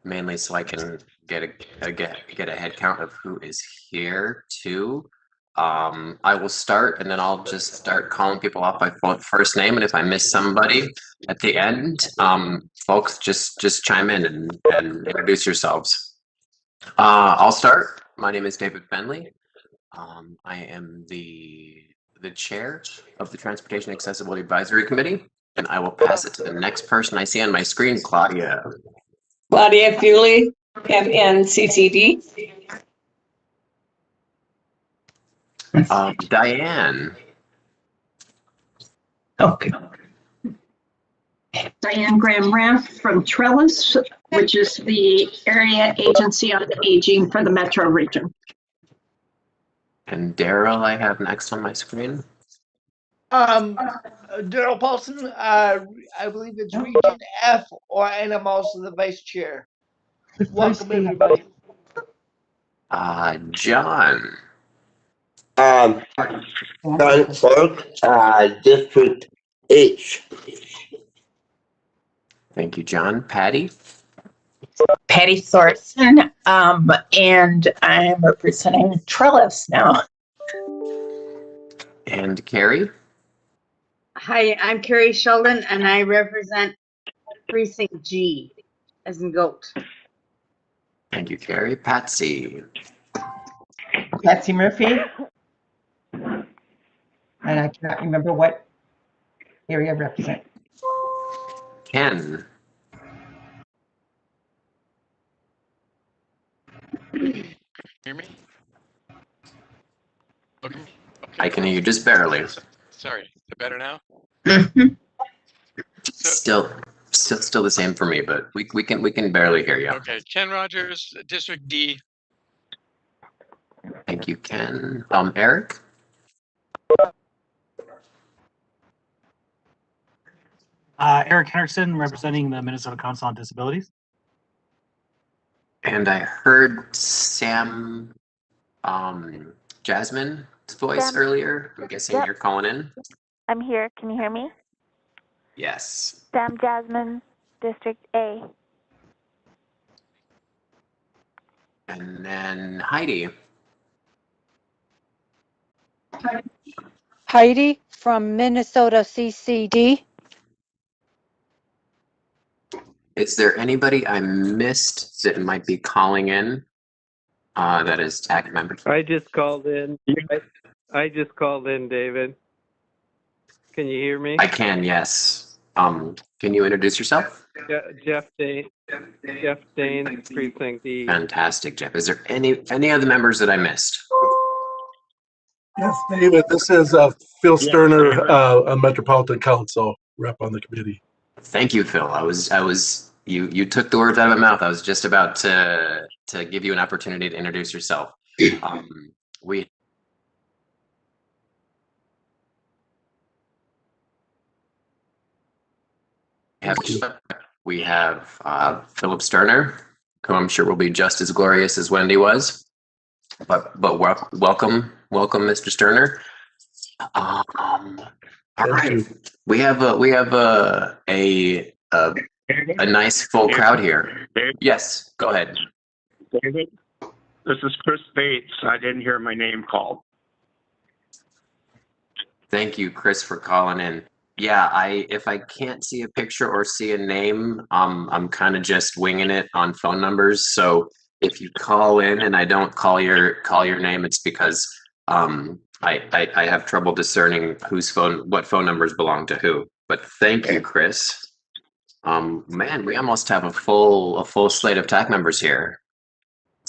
mainly so I can get a head count of who is here too. I will start, and then I'll just start calling people off by first name, and if I miss somebody at the end, folks, just chime in and introduce yourselves. I'll start. My name is David Fenley. I am the chair of the Transportation Accessibility Advisory Committee, and I will pass it to the next person I see on my screen, Claudia. Claudia Fuley, FNCCD. Diane. Okay. Diane Graham-Raff from Trellis, which is the area agency on aging for the metro region. And Daryl, I have next on my screen. Daryl Paulson, I believe it's Region F, and I'm also the vice chair. Welcome, everybody. John. John Clark, District H. Thank you, John. Patty. Patty Thorson, and I'm representing Trellis now. And Carrie. Hi, I'm Carrie Sheldon, and I represent Precinct G, as in goat. Thank you, Carrie. Patsy. Patsy Murphy. And I cannot remember what area I represent. Ken. Hear me? Okay. I can hear you just barely. Sorry, is it better now? Still the same for me, but we can barely hear you. Okay, Ken Rogers, District D. Thank you, Ken. Eric. Eric Henderson, representing the Minnesota Council on Disabilities. And I heard Sam Jasmine's voice earlier. I'm guessing you're calling in. I'm here. Can you hear me? Yes. Sam Jasmine, District A. And then Heidi. Heidi from Minnesota CCD. Is there anybody I missed that might be calling in? That is TAC member. I just called in. I just called in, David. Can you hear me? I can, yes. Can you introduce yourself? Jeff Dane. Jeff Dane, Precinct D. Fantastic, Jeff. Is there any other members that I missed? Yes, David. This is Phil Sterner, a Metropolitan Council rep on the committee. Thank you, Phil. You took the words out of my mouth. I was just about to give you an opportunity to introduce yourself. We have Philip Sterner, who I'm sure will be just as glorious as Wendy was. But welcome, Mr. Sterner. All right, we have a nice full crowd here. Yes, go ahead. David, this is Chris Bates. I didn't hear my name called. Thank you, Chris, for calling in. Yeah, if I can't see a picture or see a name, I'm kind of just winging it on phone numbers. So if you call in and I don't call your name, it's because I have trouble discerning what phone numbers belong to who. But thank you, Chris. Man, we almost have a full slate of TAC members here.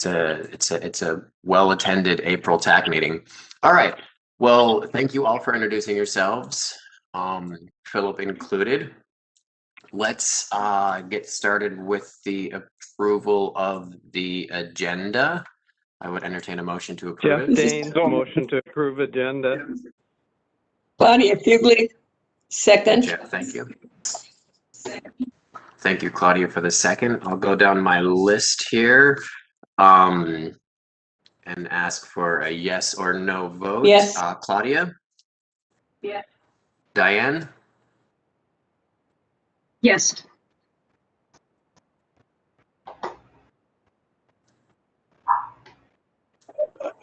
It's a well-attended April TAC meeting. All right. Well, thank you all for introducing yourselves, Philip included. Let's get started with the approval of the agenda. I would entertain a motion to approve Jeff Dane, motion to approve agenda. Claudia Fugly, second. Jeff, thank you. Thank you, Claudia, for the second. I'll go down my list here and ask for a yes or no vote. Yes. Claudia? Yes. Diane? Yes.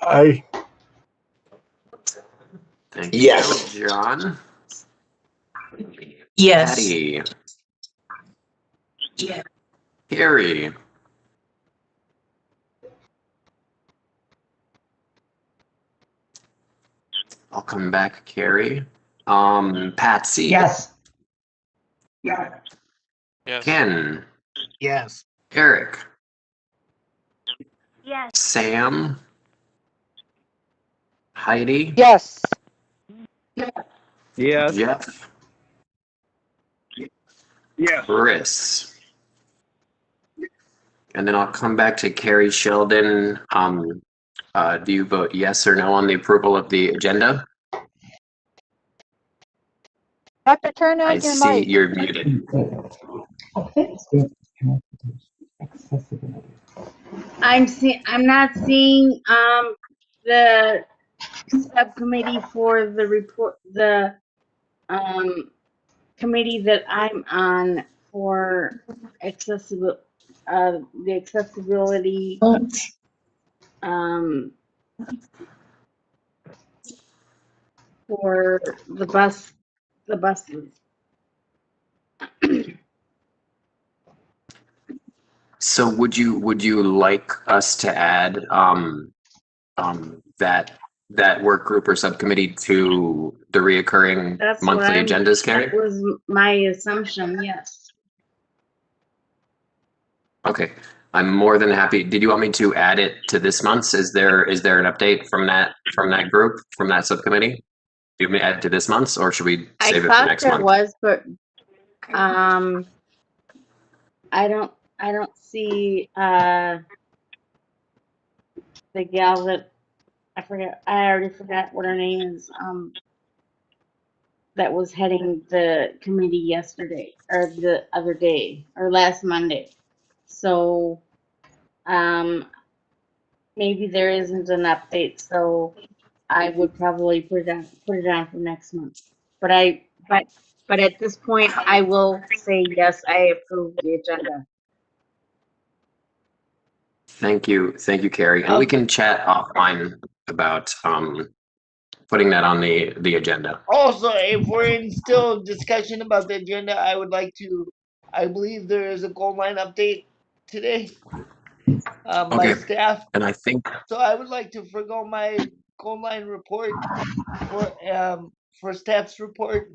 Aye. Thank you, Yes. John. Yes. Patty. Carrie. I'll come back, Carrie. Patsy. Yes. Yes. Ken. Yes. Eric. Yes. Sam. Heidi. Yes. Yes. Jeff. Yes. Chris. And then I'll come back to Carrie Sheldon. Do you vote yes or no on the approval of the agenda? Have to turn I on your see mic. you're muted. Accessibility. I'm not seeing, the subcommittee for the report, the, committee that I'm on for accessible, the accessibility, um, for the buses. So would you like us to add that work group or subcommittee to the reoccurring That's monthly agendas, Carrie? that was my assumption, yes. Okay, I'm more than happy. Did you want me to add it to this month's? Is there an update from that group, from that subcommittee? Do you want me to add it to this month's, or should we I save it for thought next there month? was, but, I don't see, the gal that, I already forgot what her name is, that was heading the committee yesterday, or the other day, or last Monday. So, maybe there isn't an update, so I would probably put it on for next month. But at this point, I will say yes, I approve the agenda. Thank you, Carrie. And we can chat offline about putting that on the agenda. Also, if we're in still discussion about the agenda, I believe there is a gold line update today by Okay. staff. And I think So I would like to forego my gold line report for staff's report,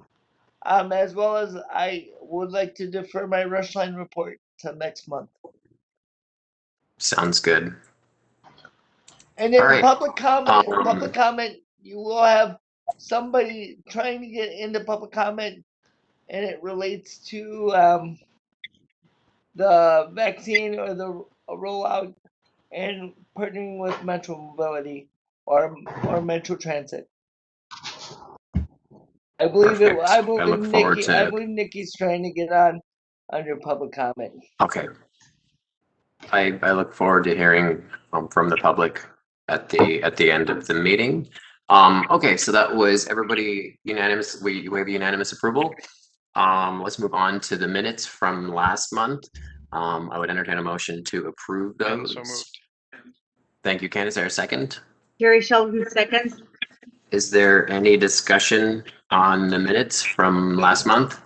as well as I would like to defer my rush line report to next month. sounds good. And then All right. public comment, you will have somebody trying to get into public comment, and it relates to the vaccine or the rollout and partnering with Metro Mobility or Metro Transit. I believe Perfect. I look forward Nikki. to- I believe Nikki's trying to get on under public comment. Okay. I look forward to hearing from the public at the end of the meeting. Okay, so that was everybody unanimous. We have unanimous approval. Let's move on to the minutes from last month. I would entertain a motion to approve those. So moved. Thank you, Ken. Is there a second? Carrie Sheldon seconds. Is there any discussion on the minutes from last month?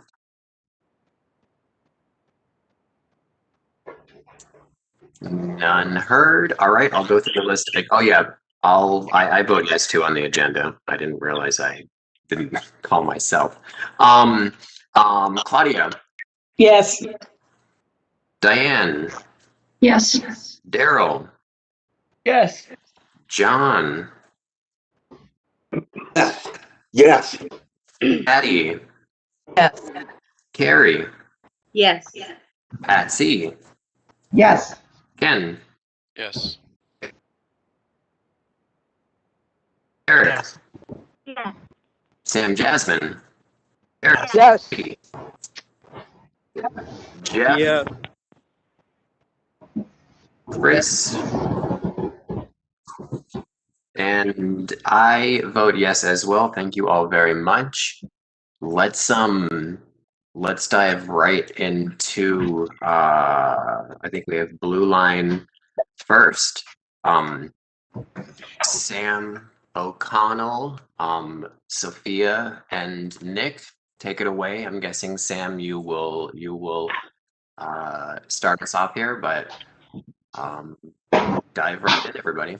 None heard. All right, I'll go through the list. Oh yeah, I vote yes too on the agenda. I didn't realize I didn't call myself. Claudia, Yes. Diane, Yes. Daryl, Yes. John, Yes. Patty, Yes. Carrie, Yes. Patsy, Yes. Ken, Yes. Eric, Yes. Yes. Sam Jasmine, Eric, Yes. Jeff, Yes. Chris, and I vote yes as well. Thank you all very much. Let's dive right into I think we have Blue Line first. Sam O'Connell, Sophia, and Nick, take it away. I'm guessing Sam, you will start us off here, but dive right in, everybody.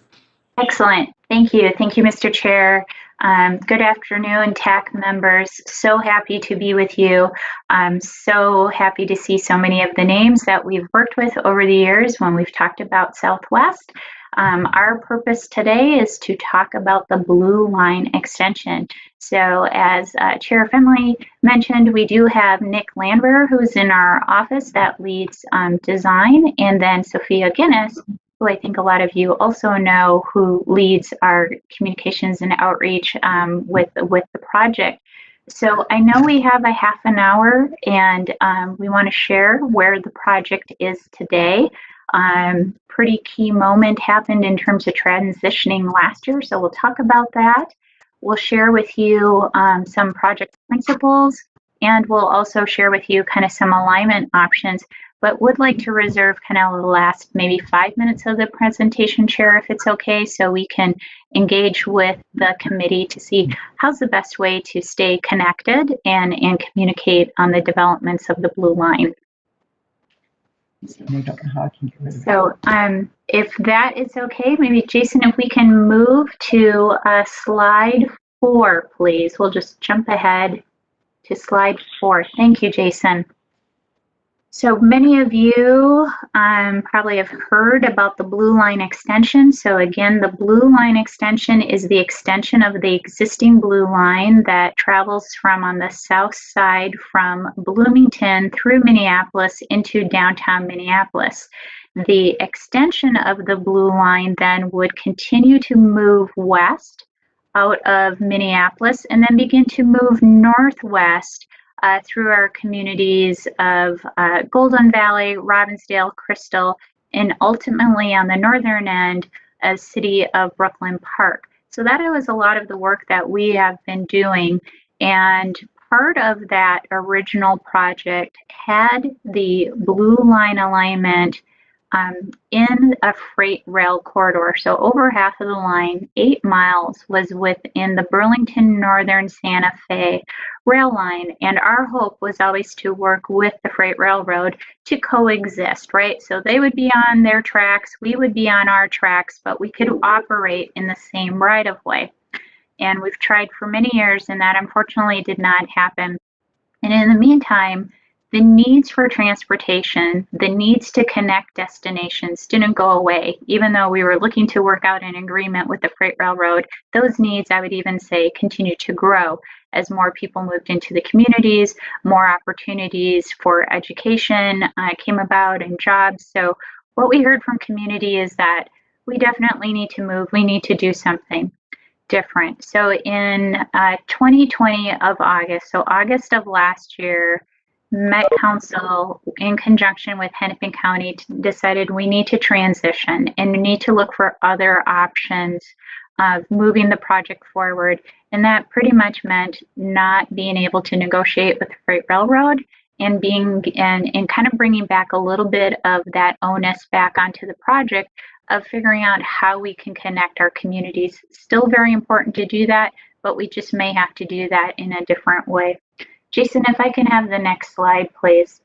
Excellent. Thank you. Thank you, Mr. Chair. Good afternoon, TAC members. So happy to be with you. I'm so happy to see so many of the names that we've worked with over the years when we've talked about Southwest. Our purpose today is to talk about the Blue Line extension. So as Chair Finley mentioned, we do have Nick Landwehr, who's in our office that leads design, and then Sophia Guinness, who I think a lot of you also know, who leads our communications and outreach with the project. So I know we have a half an hour, and we want to share where the project is today. Pretty key moment happened in terms of transitioning last year, so we'll talk about that. We'll share with you some project principles, and we'll also share with you kind of some alignment options, but would like to reserve kind of the last maybe 5 minutes of the presentation, Chair, if it's okay, so we can engage with the committee to see how's the best way to stay connected and communicate on the developments of the Blue Line. I don't know how I can get rid of it. So if that is okay, maybe Jason, if we can move to slide 4, please. We'll just jump ahead to slide 4. Thank you, Jason. So many of you probably have heard about the Blue Line extension. So again, the Blue Line extension is the extension of the existing Blue Line that travels from on the south side from Bloomington through Minneapolis into downtown Minneapolis. The extension of the Blue Line then would continue to move west out of Minneapolis and then begin to move northwest through our communities of Golden Valley, Robbinsdale, Crystal, and ultimately on the northern end, a city of Brooklyn Park. So that was a lot of the work that we have been doing. And part of that original project had the Blue Line alignment in a freight rail corridor. So over half of the line, 8 miles, was within the Burlington Northern Santa Fe rail line. And our hope was always to work with the freight railroad to coexist, right? So they would be on their tracks, we would be on our tracks, but we could operate in the same right of way. And we've tried for many years, and that unfortunately did not happen. And in the meantime, the needs for transportation, the needs to connect destinations didn't go away. Even though we were looking to work out an agreement with the freight railroad, those needs, I would even say, continue to grow as more people moved into the communities, more opportunities for education came about and jobs. So what we heard from community is that we definitely need to move, we need to do something different. So in 2020 of August, so August of last year, Met Council, in conjunction with Hennepin County, decided we need to transition and we need to look for other options of moving the project forward. And that pretty much meant not being able to negotiate with the freight railroad and kind of bringing back a little bit of that onus back onto the project of figuring out how we can connect our communities. Still very important to do that, but we just may have to do that in a different way. Jason, if I can have the next slide, please.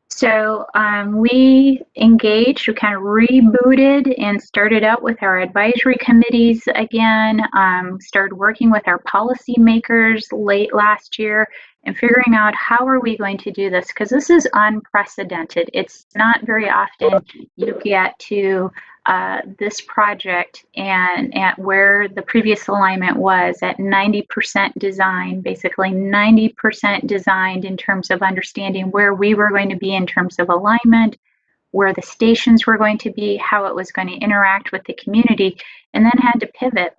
So we engaged, we kind of rebooted and started out with our advisory committees again, started working with our policymakers late last year and figuring out how are we going to do this, because this is unprecedented. It's not very often you get to this project and at where the previous alignment was at 90% design, basically 90% designed in terms of understanding where we were going to be in terms of alignment, where the stations were going to be, how it was going to interact with the community, and then had to pivot.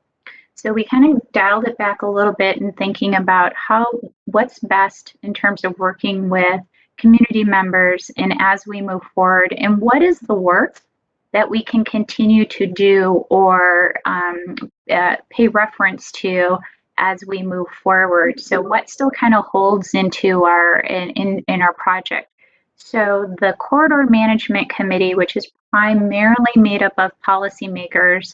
So we kind of dialed it back a little bit and thinking about what's best in terms of working with community members and as we move forward, and what is the work that we can continue to do or pay reference to as we move forward. So what still kind of holds into in our project. So the Corridor Management Committee, which is primarily made up of policymakers,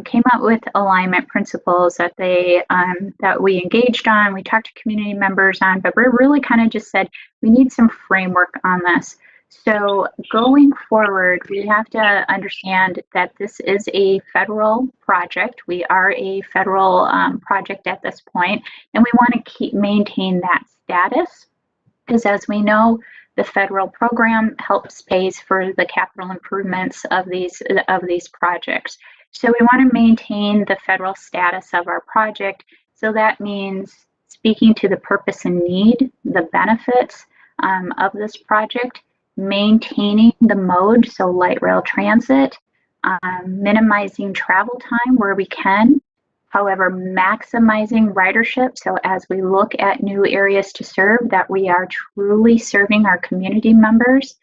came up with alignment principles that that we engaged on. We talked to community members on, but we really kind of just said we need some framework on this. So going forward, we have to understand that this is a federal project. We are a federal project at this point, and we want to maintain that status, because as we know, the federal program helps pays for the capital improvements of these projects. So we want to maintain the federal status of our project. So that means speaking to the purpose and need, the benefits of this project, maintaining the mode, so light rail transit, minimizing travel time where we can, however, maximizing ridership. So as we look at new areas to serve, that we are truly serving our community members,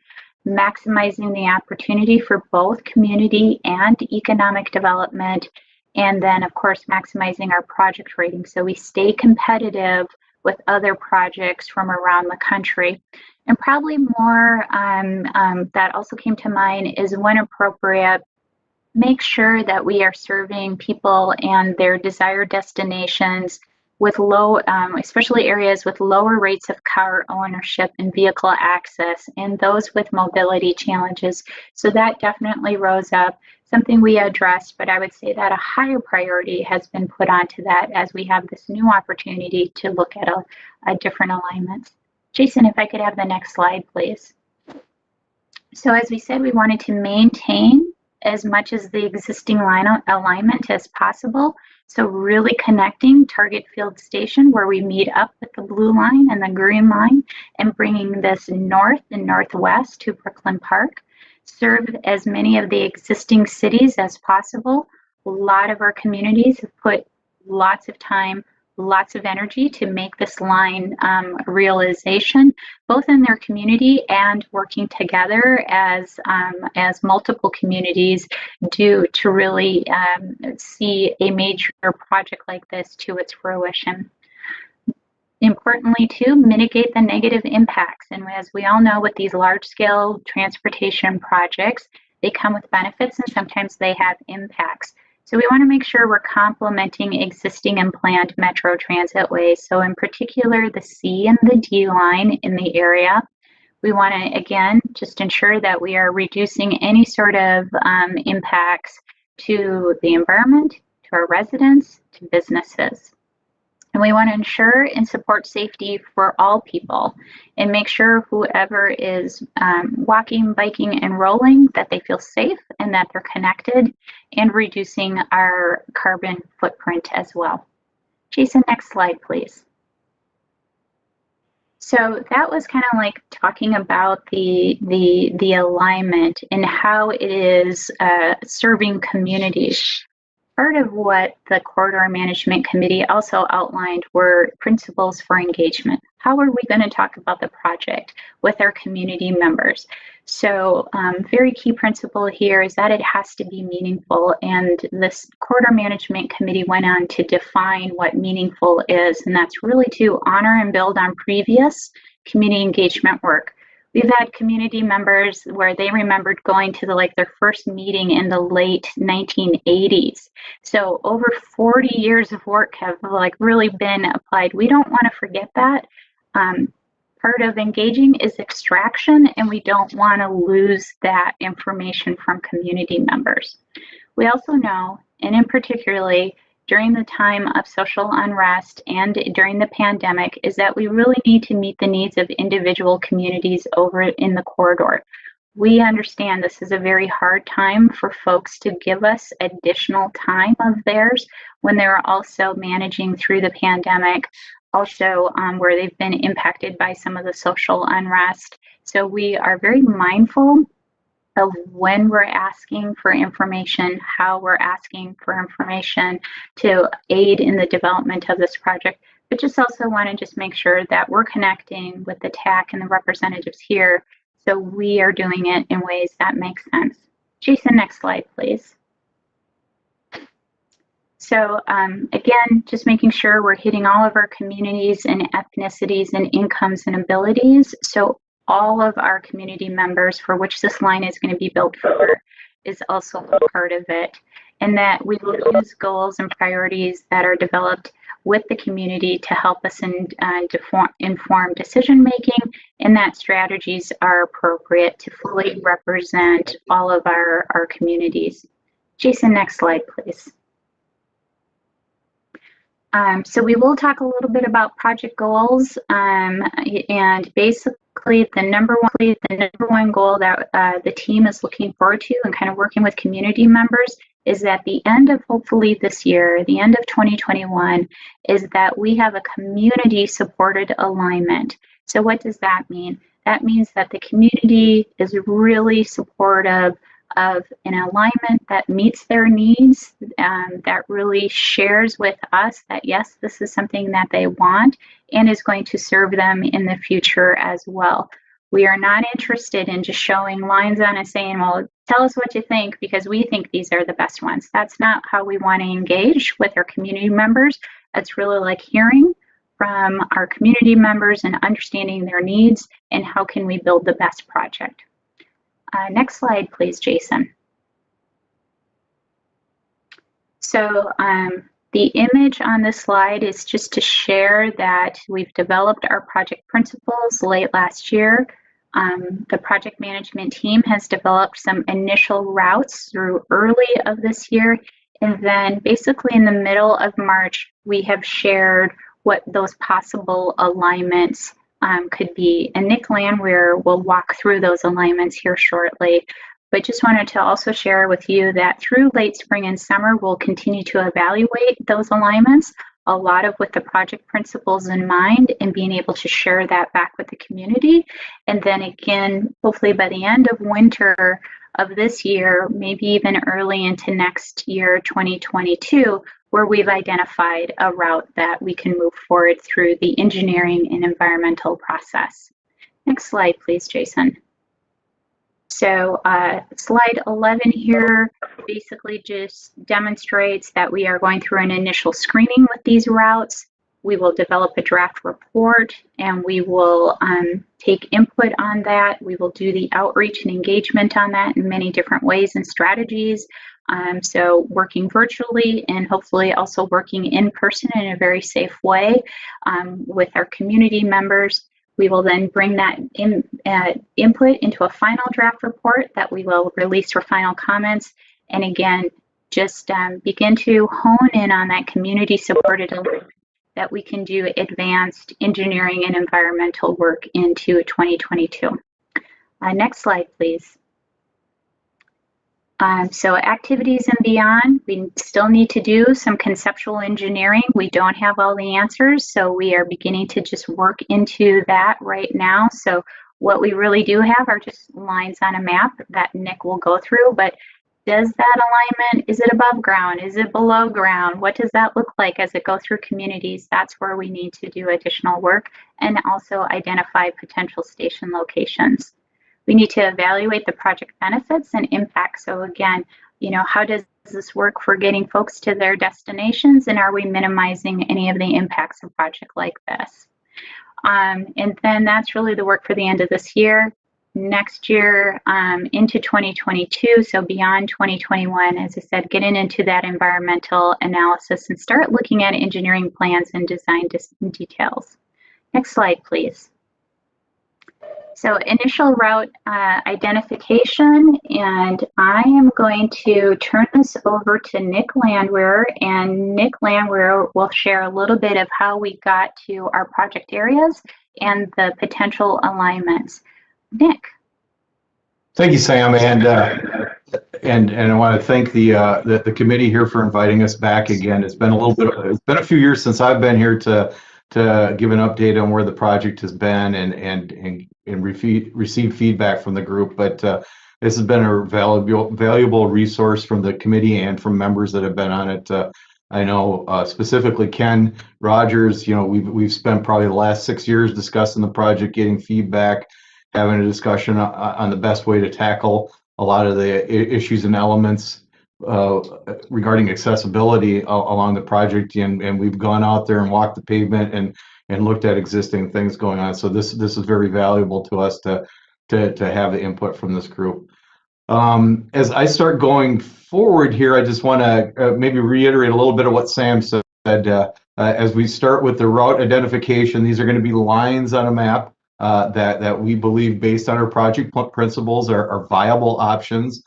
maximizing the opportunity for both community and economic development, and then of course maximizing our project rating so we stay competitive with other projects from around the country. And probably more that also came to mind is, when appropriate, make sure that we are serving people and their desired destinations with low, especially areas with lower rates of car ownership and vehicle access, and those with mobility challenges. So that definitely rose up, something we addressed, but I would say that a higher priority has been put onto that as we have this new opportunity to look at a different alignments. Jason, if I could have the next slide, please. So as we said, we wanted to maintain as much as the existing alignment as possible. So really connecting Target Field Station, where we meet up with the blue line and the green line, and bringing this north and northwest to Brooklyn Park. Serve as many of the existing cities as possible. A lot of our communities have put lots of time, lots of energy to make this line a realization, both in their community and working together as multiple communities do to really see a major project like this to its fruition. Importantly, too, mitigate the negative impacts. And as we all know, with these large-scale transportation projects, they come with benefits and sometimes they have impacts. So we want to make sure we're complementing existing and planned metro transit ways. So in particular, the C and the D line in the area. We want to, again, just ensure that we are reducing any sort of impacts to the environment, to our residents, to businesses. And we want to ensure and support safety for all people and make sure whoever is walking, biking, and rolling, that they feel safe and that they're connected, and reducing our carbon footprint as well. Jason, next slide, please. So that was kind of like talking about the alignment and how it is serving communities. Part of what the Corridor Management Committee also outlined were principles for engagement. How are we going to talk about the project with our community members? So very key principle here is that it has to be meaningful, and this Corridor Management Committee went on to define what meaningful is, and that's really to honor and build on previous community engagement work. We've had community members where they remembered going to their first meeting in the late 1980s. So over 40 years of work have really been applied. We don't want to forget that. Part of engaging is extraction, and we don't want to lose that information from community members. We also know, and in particularly during the time of social unrest and during the pandemic, is that we really need to meet the needs of individual communities over in the corridor. We understand this is a very hard time for folks to give us additional time of theirs when they're also managing through the pandemic, also where they've been impacted by some of the social unrest. So we are very mindful of when we're asking for information, how we're asking for information to aid in the development of this project, but just also want to just make sure that we're connecting with the TAC and the representatives here, so we are doing it in ways that make sense. Jason, next slide, please. So again, just making sure we're hitting all of our communities and ethnicities and incomes and abilities. So all of our community members for which this line is going to be built for is also a part of it. And that we will use goals and priorities that are developed with the community to help us inform decision making, and that strategies are appropriate to fully represent all of our communities. Jason, next slide, please. So we will talk a little bit about project goals, and basically the number one goal that the team is looking forward to and kind of working with community members is at the end of hopefully this year, the end of 2021, is that we have a community supported alignment. So what does that mean? That means that the community is really supportive of an alignment that meets their needs, that really shares with us that yes, this is something that they want and is going to serve them in the future as well. We are not interested in just showing lines on and saying, well, tell us what you think because we think these are the best ones. That's not how we want to engage with our community members. That's really like hearing from our community members and understanding their needs and how can we build the best project. Next slide, please, Jason. So the image on this slide is just to share that we've developed our project principles late last year. The project management team has developed some initial routes through early of this year. And then basically in the middle of March, we have shared what those possible alignments could be. And Nick Landwehr will walk through those alignments here shortly. But just wanted to also share with you that through late spring and summer, we'll continue to evaluate those alignments, a lot of with the project principles in mind and being able to share that back with the community. And then again, hopefully by the end of winter of this year, maybe even early into next year, 2022, where we've identified a route that we can move forward through the engineering and environmental process. Next slide, please, Jason. So slide 11 here basically just demonstrates that we are going through an initial screening with these routes. We will develop a draft report and we will take input on that. We will do the outreach and engagement on that in many different ways and strategies. So working virtually and hopefully also working in person in a very safe way with our community members. We will then bring that input into a final draft report that we will release for final comments. And again, just begin to hone in on that community supported alignment that we can do advanced engineering and environmental work into 2022. Next slide, please. So activities and beyond, we still need to do some conceptual engineering. We don't have all the answers, so we are beginning to just work into that right now. So what we really do have are just lines on a map that Nick will go through, but does that alignment, is it above ground? Is it below ground? What does that look like as it goes through communities? That's where we need to do additional work and also identify potential station locations. We need to evaluate the project benefits and impact. So again, you know, how does this work for getting folks to their destinations, and are we minimizing any of the impacts of a project like this? And then that's really the work for the end of this year. Next year into 2022, so beyond 2021, as I said, getting into that environmental analysis and start looking at engineering plans and design details. Next slide, please. So initial route identification, and I am going to turn this over to Nick Landwehr, and Nick Landwehr will share a little bit of how we got to our project areas and the potential alignments. Nick. Thank you, Sam, and I want to thank the committee here for inviting us back again. It's been a few years since I've been here to give an update on where the project has been and receive feedback from the group. But this has been a valuable resource from the committee and from members that have been on it. I know specifically Ken Rogers. You know, we've spent probably the last 6 years discussing the project, getting feedback, having a discussion on the best way to tackle a lot of the issues and elements regarding accessibility along the project, and we've gone out there and walked the pavement and and looked at existing things going on. So this is very valuable to us to have the input from this group. As I start going forward here, I just want to maybe reiterate a little bit of what Sam said. As we start with the route identification, these are going to be lines on a map that we believe, based on our project principles, are viable options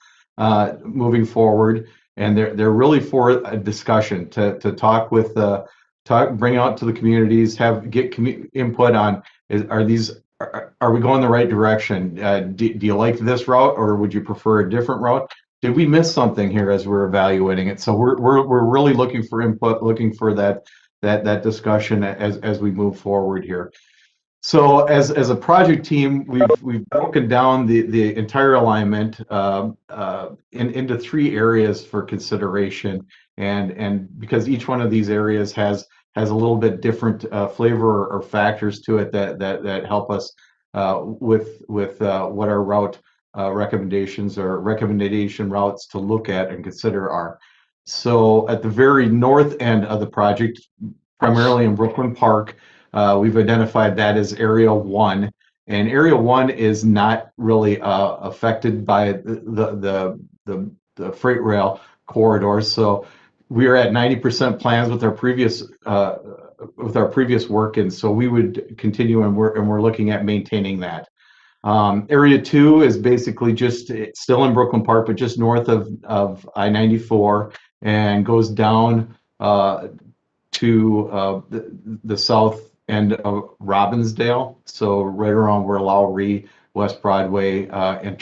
moving forward. And they're really for a discussion to talk with, bring out to the communities, get input on, are we going the right direction? Do you like this route, or would you prefer a different route? Did we miss something here as we're evaluating it? So we're really looking for input, looking for that discussion as we move forward here. So as a project team, we've broken down the entire alignment into 3 areas for consideration, and because each one of these areas has a little bit different flavor or factors to it that help us with what our route recommendations or recommendation routes to look at and consider are. So at the very north end of the project, primarily in Brooklyn Park, we've identified that as Area 1, and Area 1 is not really affected by the freight rail corridors. So we are at 90% plans with our previous work, and so we would continue, and we're looking at maintaining that. Area 2 is basically just still in Brooklyn Park, but just north of I-94, and goes down to the south end of Robbinsdale, so right around where Lowry, West Broadway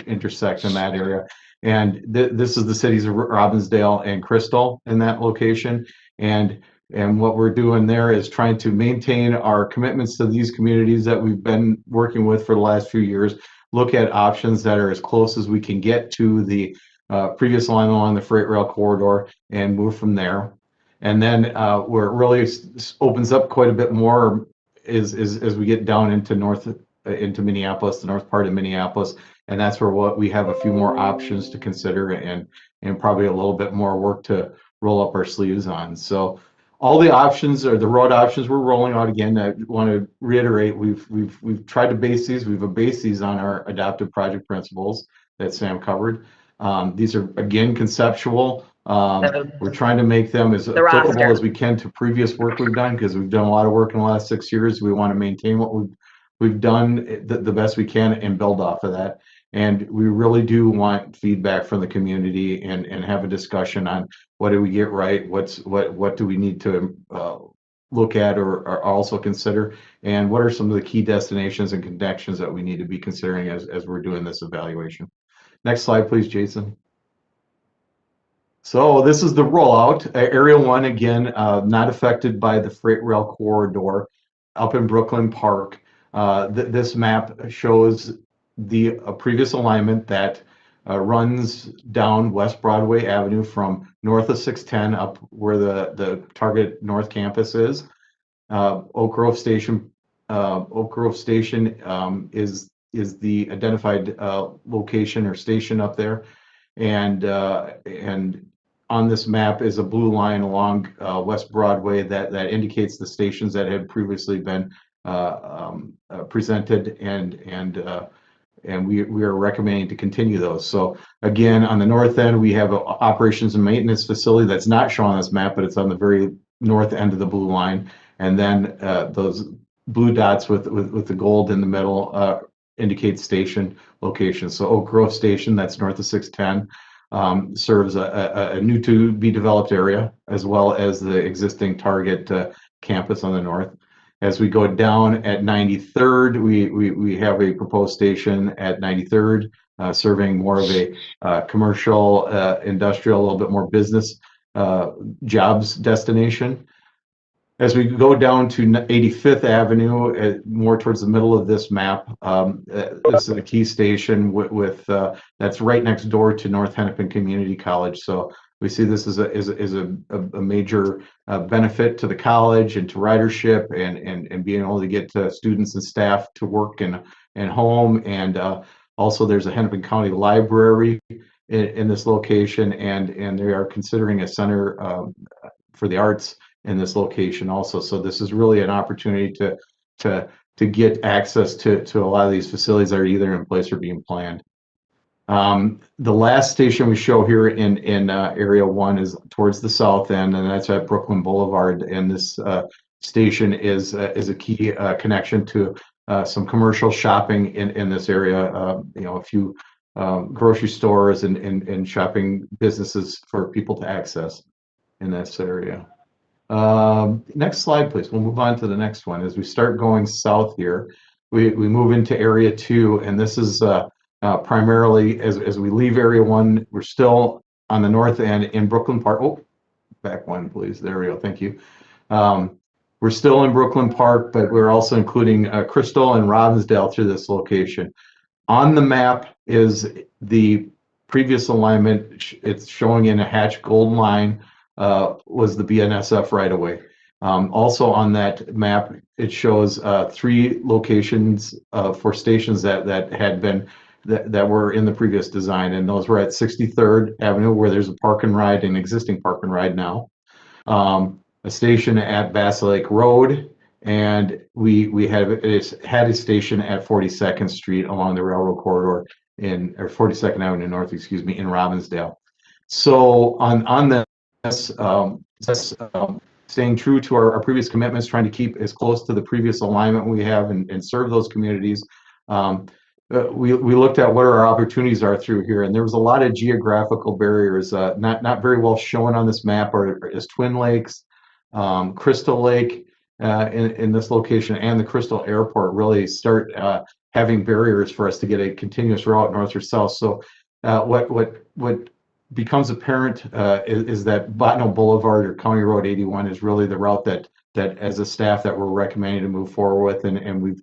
intersect in that area. And this is the cities of Robbinsdale and Crystal in that location. And what we're doing there is trying to maintain our commitments to these communities that we've been working with for the last few years, look at options that are as close as we can get to the previous line along the freight rail corridor, and move from there. And then where it really opens up quite a bit more is as we get down into Minneapolis, the north part of Minneapolis, and that's where we have a few more options to consider, and probably a little bit more work to roll up our sleeves on. So all the options, or the road options, we're rolling out again. I want to reiterate, we've tried to base these. We've based these on our adoptive project principles that Sam covered. These are, again, conceptual. We're trying to make them as applicable as we can to previous work we've done, because we've done a lot of work in the last 6 years. We want to maintain what we've done the best we can and build off of that. And we really do want feedback from the community and have a discussion on what did we get right, what do we need to look at or also consider, and what are some of the key destinations and connections that we need to be considering as we're doing this evaluation. Next slide, please, Jason. So this is the rollout. Area 1, again, not affected by the freight rail corridor up in Brooklyn Park. This map shows the previous alignment that runs down West Broadway Avenue from north of 610 up where the target north campus is. Oak Grove Station is the identified location or station up there, and on this map is a blue line along West Broadway that indicates the stations that had previously been presented, and we are recommending to continue those. So again, on the north end, we have an operations and maintenance facility that's not shown on this map, but it's on the very north end of the blue line. And then those blue dots with the gold in the middle indicate station locations. So Oak Grove Station, that's north of 610, serves a new to be developed area, as well as the existing target campus on the north. As we go down at 93rd, we have a proposed station at 93rd, serving more of a commercial, industrial, a little bit more business jobs destination. As we go down to 85th Avenue, more towards the middle of this map, this is a key station that's right next door to North Hennepin Community College. So we see this as a major benefit to the college and to ridership and being able to get students and staff to work and home. And also there's a Hennepin County Library in this location, and they are considering a center for the arts in this location also. So this is really an opportunity to get access to a lot of these facilities that are either in place or being planned. The last station we show here in Area 1 is towards the south end, and that's at Brooklyn Boulevard. And this station is a key connection to some commercial shopping in this area. A few grocery stores and shopping businesses for people to access in this area. Next slide, please. We'll move on to the next one. As we start going south here, we move into Area 2, and this is primarily, as we leave Area 1, we're still on the north end in Brooklyn Park. Oh, back one, please. There we go. Thank you. We're still in Brooklyn Park, but we're also including Crystal and Robbinsdale through this location. On the map is the previous alignment. It's showing in a hatched gold line was the BNSF right away. Also on that map, it shows 3 locations for stations that had been that were in the previous design, and those were at 63rd Avenue, where there's a park and ride, an existing park and ride now. A station at Bass Lake Road, and we had a station at 42nd Street along the railroad corridor or 42nd Avenue North, excuse me, in Robbinsdale. So on this, staying true to our previous commitments, trying to keep as close to the previous alignment we have and serve those communities. We looked at what our opportunities are through here, and there was a lot of geographical barriers, not very well shown on this map, is Twin Lakes, Crystal Lake in this location, and the Crystal Airport really start having barriers for us to get a continuous route north or south. So what becomes apparent is that Botno Boulevard or County Road 81 is really the route that as a staff that we're recommending to move forward with, and we've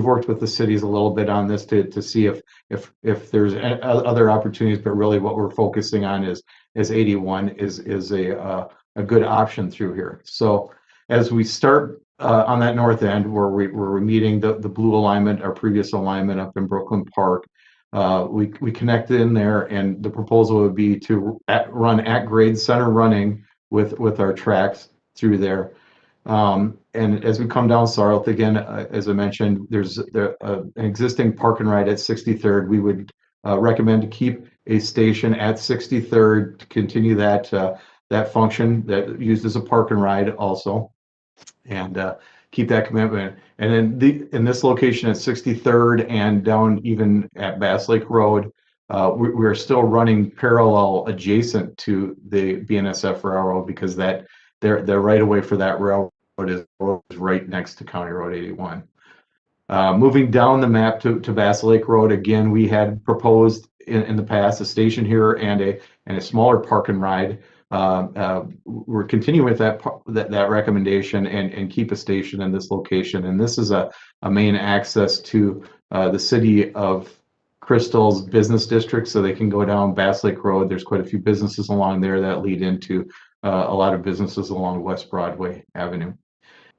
worked with the cities a little bit on this to see if there's other opportunities, but really what we're focusing on is 81 is a good option through here. So as we start on that north end where we're meeting the blue alignment, our previous alignment up in Brooklyn Park, we connect in there, and the proposal would be to run at grade center running with our tracks through there. And as we come down south again, as I mentioned, there's an existing park and ride at 63rd. We would recommend to keep a station at 63rd to continue that function that used as a park and ride also, and keep that commitment. And then in this location at 63rd and down even at Bass Lake Road, we're still running parallel adjacent to the BNSF railroad, because they're right away for that railroad is right next to County Road 81. Moving down the map to Bass Lake Road, again, we had proposed in the past a station here and a smaller park and ride. We're continuing with that recommendation and keep a station in this location. And this is a main access to the city of Crystal's business district, so they can go down Bass Lake Road. There's quite a few businesses along there that lead into a lot of businesses along West Broadway Avenue.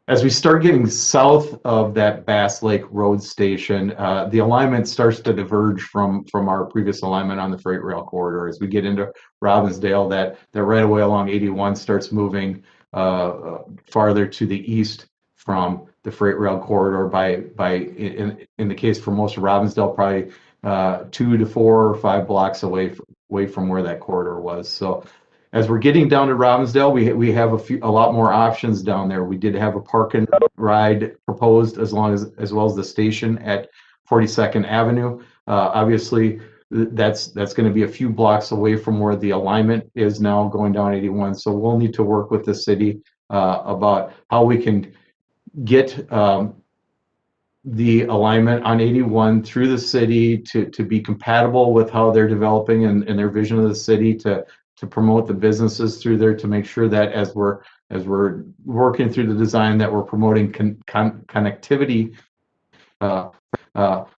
As we start getting south of that Bass Lake Road station, the alignment starts to diverge from our previous alignment on the freight rail corridor. As we get into Robbinsdale, that right away along 81 starts moving farther to the east from the freight rail corridor in the case for most of Robbinsdale, probably 2 to 4 or 5 blocks away from where that corridor was. So as we're getting down to Robbinsdale, we have a lot more options down there. We did have a park and ride proposed as well as the station at 42nd Avenue. Obviously, that's going to be a few blocks away from where the alignment is now going down 81. So we'll need to work with the city about how we can get the alignment on 81 through the city to be compatible with how they're developing and their vision of the city, to promote the businesses through there, to make sure that as we're working through the design that we're promoting connectivity for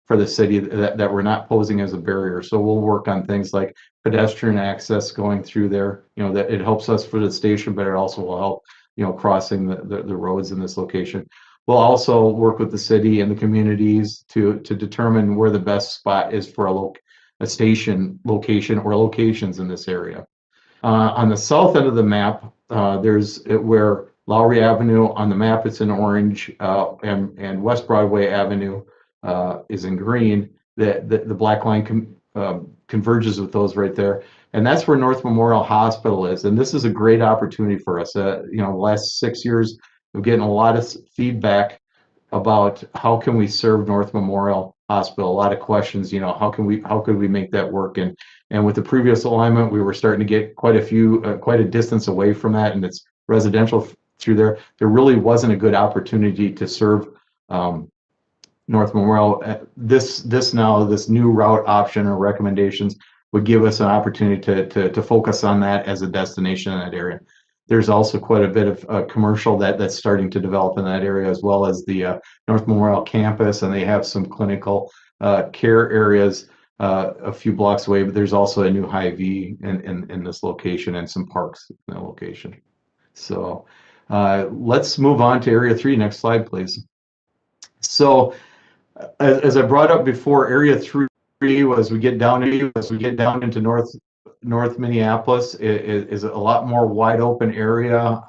the city, that we're not posing as a barrier. So we'll work on things like pedestrian access going through there, that it helps us for the station, but it also will help, crossing the roads in this location. We'll also work with the city and the communities to determine where the best spot is for a station location or locations in this area. On the south end of the map, there's where Lowry Avenue on the map, it's in orange, and West Broadway Avenue is in green. The black line converges with those right there. And that's where North Memorial Hospital is. And this is a great opportunity for us. The last 6 years of getting a lot of feedback about how can we serve North Memorial Hospital. A lot of questions, how could we make that work? And with the previous alignment, we were starting to get quite a distance away from that, and it's residential through there. There really wasn't a good opportunity to serve North Memorial. This new route option or recommendations would give us an opportunity to focus on that as a destination in that area. There's also quite a bit of commercial that's starting to develop in that area, as well as the North Memorial campus, and they have some clinical care areas a few blocks away, but there's also a new Hy-Vee in this location and some parks in that location. So let's move on to Area 3. Next slide, please. So as I brought up before, Area 3 as we get down into North Minneapolis is a lot more wide open area,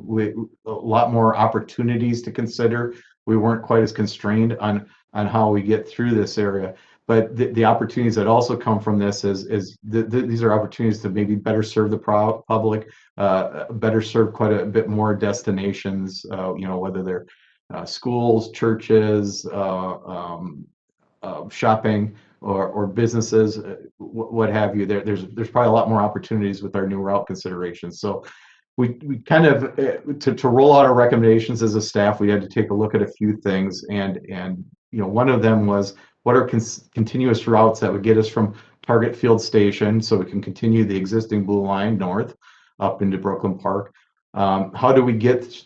with a lot more opportunities to consider. We weren't quite as constrained on how we get through this area. But the opportunities that also come from this these are opportunities to maybe better serve the public, better serve quite a bit more destinations, whether they're schools, churches, shopping, or businesses, what have you. There's probably a lot more opportunities with our new route considerations. So we kind of to roll out our recommendations as a staff, we had to take a look at a few things, and one of them was what are continuous routes that would get us from Target Field Station, so we can continue the existing blue line north up into Brooklyn Park. How do we get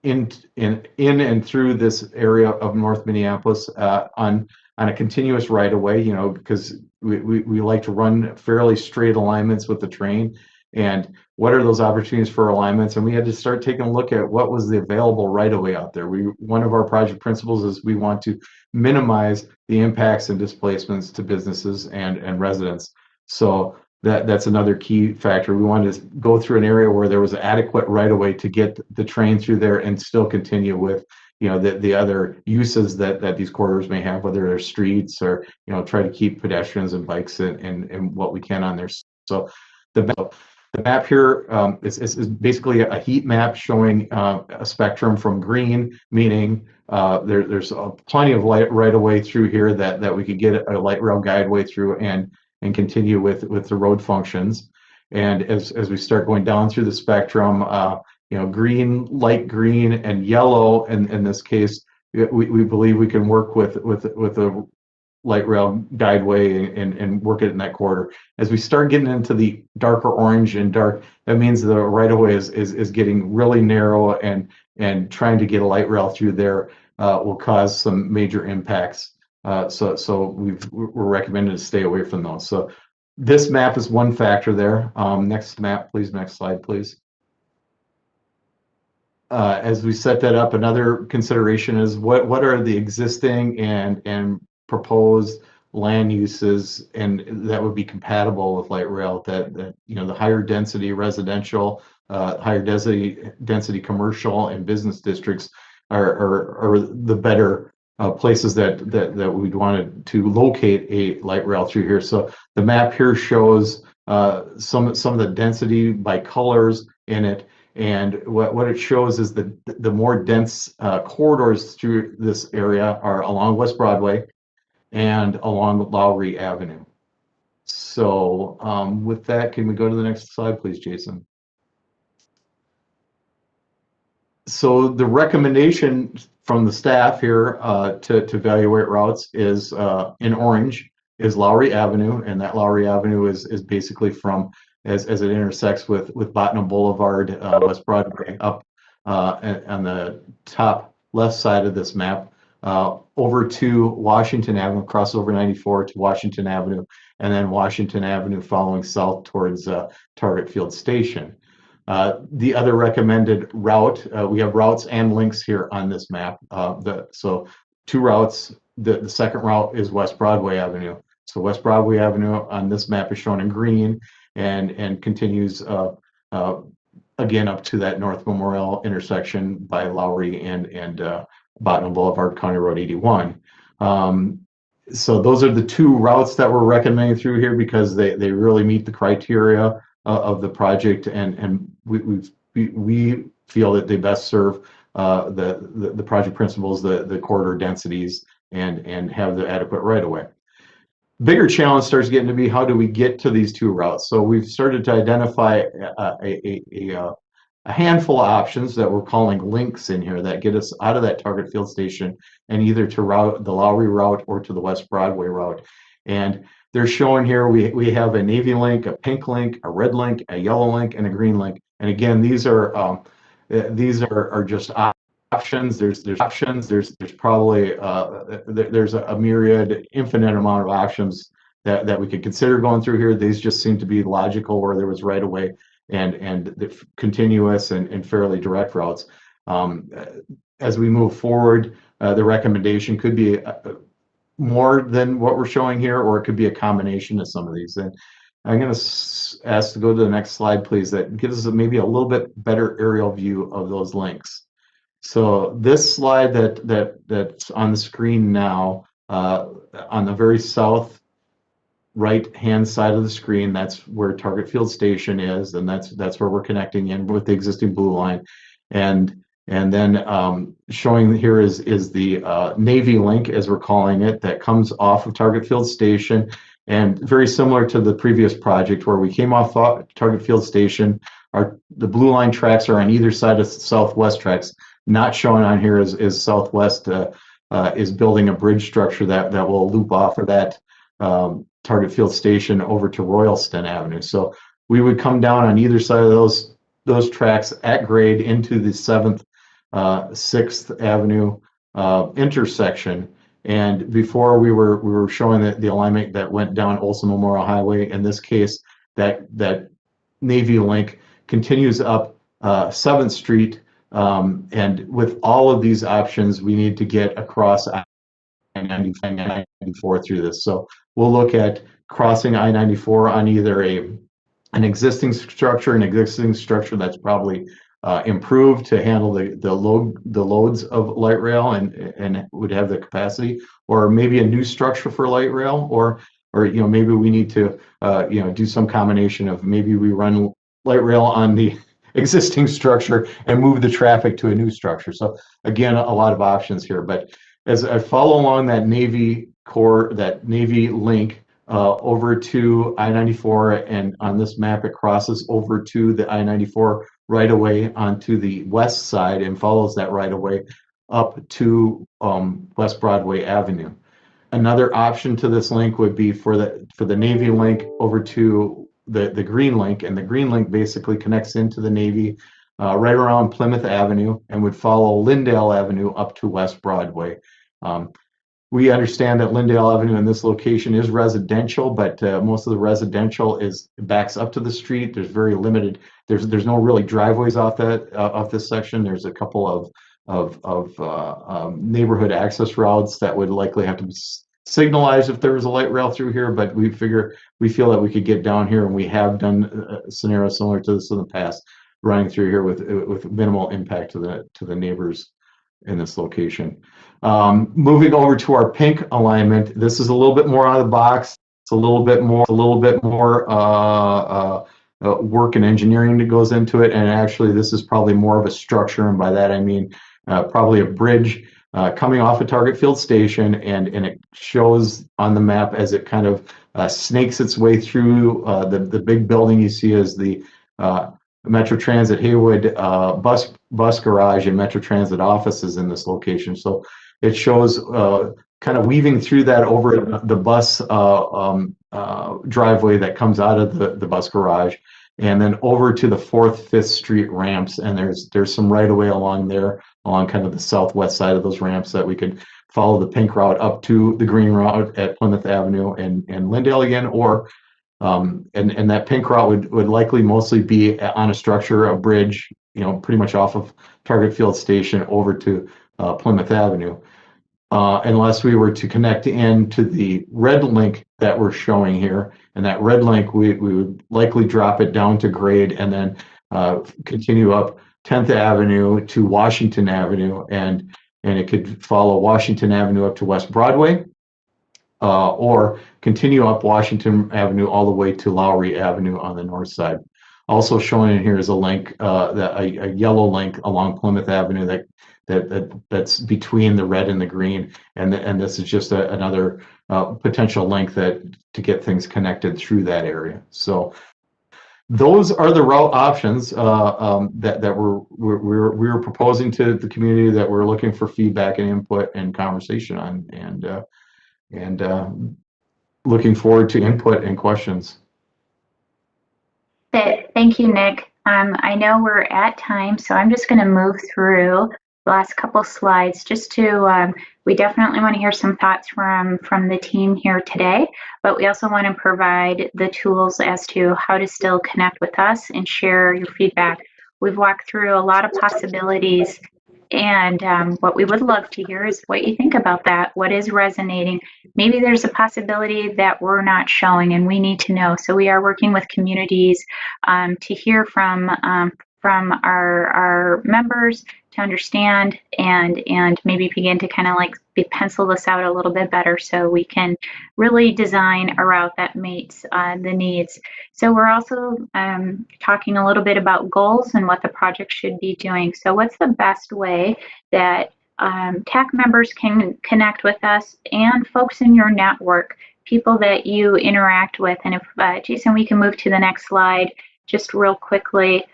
in and through this area of North Minneapolis on a continuous right of way, because we like to run fairly straight alignments with the train. And what are those opportunities for alignments? And we had to start taking a look at what was the available right of way out there. One of our project principles is we want to minimize the impacts and displacements to businesses and residents. So that's another key factor. We wanted to go through an area where there was adequate right of way to get the train through there and still continue with the other uses that these corridors may have, whether they're streets or try to keep pedestrians and bikes and what we can on there. So the map here is basically a heat map showing a spectrum from green, meaning there's plenty of light right of way through here that we could get a light rail guideway through and continue with the road functions. And as we start going down through the spectrum, green, light green, and yellow, in this case, we believe we can work with a light rail guideway and work it in that corridor. As we start getting into the darker orange and dark, that means the right of way is getting really narrow, and trying to get a light rail through there will cause some major impacts. So we're recommended to stay away from those. So this map is one factor there. Next map, please. Next slide, please. As we set that up, another consideration is what are the existing and proposed land uses and that would be compatible with light rail, that the higher density residential, higher density commercial and business districts are the better places that we'd wanted to locate a light rail through here. So the map here shows some of the density by colors in it. And what it shows is the more dense corridors through this area are along West Broadway and along Lowry Avenue. So with that, can we go to the next slide, please, Jason? So the recommendation from the staff here to evaluate routes is in orange is Lowry Avenue, and that Lowry Avenue is basically from as it intersects with Bottom Boulevard, West Broadway, up on the top left side of this map, over to Washington Avenue, cross over 94 to Washington Avenue, and then Washington Avenue following south towards Target Field Station. The other recommended route, we have routes and links here on this map. So two routes. The second route is West Broadway Avenue. So West Broadway Avenue on this map is shown in green and continues again, up to that North Memorial intersection by Lowry and Bottom Boulevard, County Road 81. So those are the two routes that we're recommending through here because they really meet the criteria of the project, and we feel that they best serve the project principles, the corridor densities, and have the adequate right of way. Bigger challenge starts getting to be how do we get to these two routes? So we've started to identify a handful of options that we're calling links in here that get us out of that target field station and either to route the Lowry route or to the West Broadway route. And they're showing here we have a navy link, a pink link, a red link, a yellow link, and a green link. And again, these are just options. There's options. There's probably there's a myriad, infinite amount of options that we could consider going through here. These just seem to be logical where there was right away and the continuous and fairly direct routes. As we move forward, the recommendation could be more than what we're showing here, or it could be a combination of some of these. And I'm going to ask to go to the next slide, please. That gives us maybe a little bit better aerial view of those links. So this slide that's on the screen now, on the very south right-hand side of the screen, that's where Target Field Station is, and that's where we're connecting in with the existing blue line. And then showing here is the Navy link, as we're calling it, that comes off of Target Field Station. And very similar to the previous project where we came off Target Field Station, the blue line tracks are on either side of southwest tracks. Not shown on here is Southwest is building a bridge structure that will loop off of that Target Field Station over to Royalston Avenue. So we would come down on either side of those tracks at grade into the 7th, 6th Avenue intersection. And before we were showing the alignment that went down Olson Memorial Highway. In this case, that Navy link continues up 7th Street. And with all of these options, we need to get across I-94 through this. So we'll look at crossing I-94 on either an existing structure that's probably improved to handle the loads of light rail and would have the capacity, or maybe a new structure for light rail, or maybe we need to do some combination of maybe we run light rail on the existing structure and move the traffic to a new structure. So again, a lot of options here. But as I follow along that Navy link over to I-94, and on this map it crosses over to the I-94 right away onto the west side and follows that right away up to West Broadway Avenue. Another option to this link would be for the Navy link over to the green link, and the green link basically connects into the Navy right around Plymouth Avenue and would follow Lyndale Avenue up to West Broadway. We understand that Lyndale Avenue in this location is residential, but most of the residential backs up to the street. There's very limited. There's no really driveways off this section. There's a couple of neighborhood access routes that would likely have to be signalized if there was a light rail through here. But we feel that we could get down here, and we have done scenarios similar to this in the past, running through here with minimal impact to the neighbors in this location. Moving over to our pink alignment, this is a little bit more out of the box. It's a little bit more work and engineering that goes into it, and actually this is probably more of a structure, and by that I mean probably a bridge coming off of Target Field Station, and it shows on the map as it kind of snakes its way through the big building you see as the Metro Transit Haywood bus garage and Metro Transit offices in this location. So it shows kind of weaving through that over the bus driveway that comes out of the bus garage, and then over to the 4th, 5th Street ramps. And there's some right of way along there, along kind of the southwest side of those ramps, that we could follow the pink route up to the green route at Plymouth Avenue and Lyndale again, or and that pink route would likely mostly be on a structure, a bridge, pretty much off of Target Field Station over to Plymouth Avenue. Unless we were to connect into the red link that we're showing here. And that red link, we would likely drop it down to grade and then continue up 10th Avenue to Washington Avenue, and it could follow Washington Avenue up to West Broadway, or continue up Washington Avenue all the way to Lowry Avenue on the north side. Also shown in here is a link, a yellow link along Plymouth Avenue that's between the red and the green, and this is just another potential link to get things connected through that area. So those are the route options that we're proposing to the community, that we're looking for feedback and input and conversation on, and looking forward to input and questions. Thank you, Nick. I know we're at time, so I'm just going to move through the last couple slides just to, we definitely want to hear some thoughts from the team here today, but we also want to provide the tools as to how to still connect with us and share your feedback. We've walked through a lot of possibilities, and what we would love to hear is what you think about that. What is resonating? Maybe there's a possibility that we're not showing and we need to know. So we are working with communities to hear from our members, to understand and maybe begin to kind of like pencil this out a little bit better so we can really design a route that meets the needs. So we're also talking a little bit about goals and what the project should be doing. So what's the best way that TAC members can connect with us and folks in your network, people that you interact with? And if, Jason, we can move to the next slide just real quickly.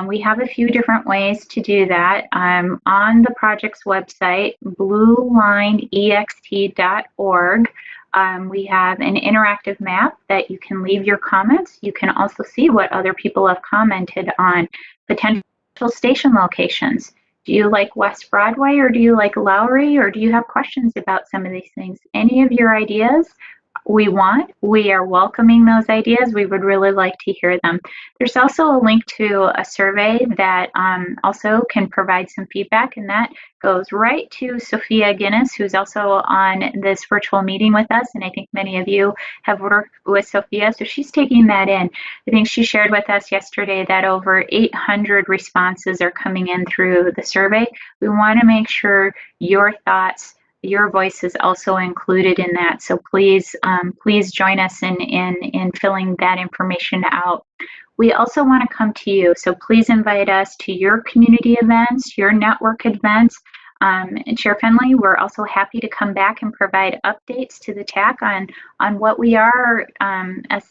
We have a few different ways to do that. On the project's website, bluelineext.org, we have an interactive map that you can leave your comments. You can also see what other people have commented on potential station locations. Do you like West Broadway, or do you like Lowry, or do you have questions about some of these things? Any of your ideas we are welcoming those ideas. We would really like to hear them. There's also a link to a survey that also can provide some feedback, and that goes right to Sophia Guinness, who's also on this virtual meeting with us, and I think many of you have worked with Sophia, so she's taking that in. I think she shared with us yesterday that over 800 responses are coming in through the survey. We want to make sure your thoughts, your voice is also included in that. So please, please join us in filling that information out. We also want to come to you. So please invite us to your community events, your network events. And Chair Fenley, we're also happy to come back and provide updates to the TAC on what we are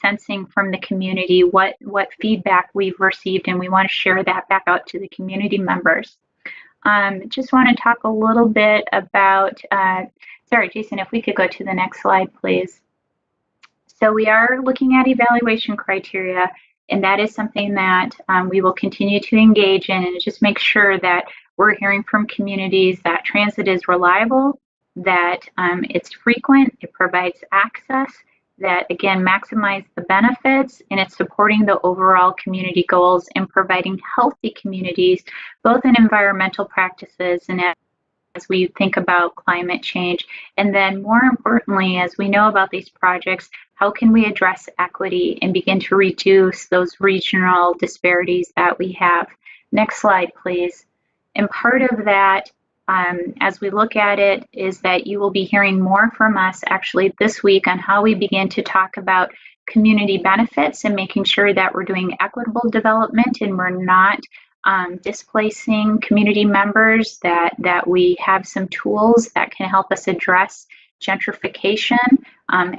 sensing from the community, what feedback we've received, and we want to share that back out to the community members. Just want to talk a little bit about, sorry, Jason, if we could go to the next slide, please. So we are looking at evaluation criteria, and that is something that we will continue to engage in, and just make sure that we're hearing from communities that transit is reliable, that it's frequent, it provides access, that again maximize the benefits, and it's supporting the overall community goals and providing healthy communities, both in environmental practices and as we think about climate change. And then more importantly, as we know about these projects, how can we address equity and begin to reduce those regional disparities that we have? Next slide, please. And part of that, as we look at it, is that you will be hearing more from us actually this week on how we begin to talk about community benefits and making sure that we're doing equitable development and we're not displacing community members, that we have some tools that can help us address gentrification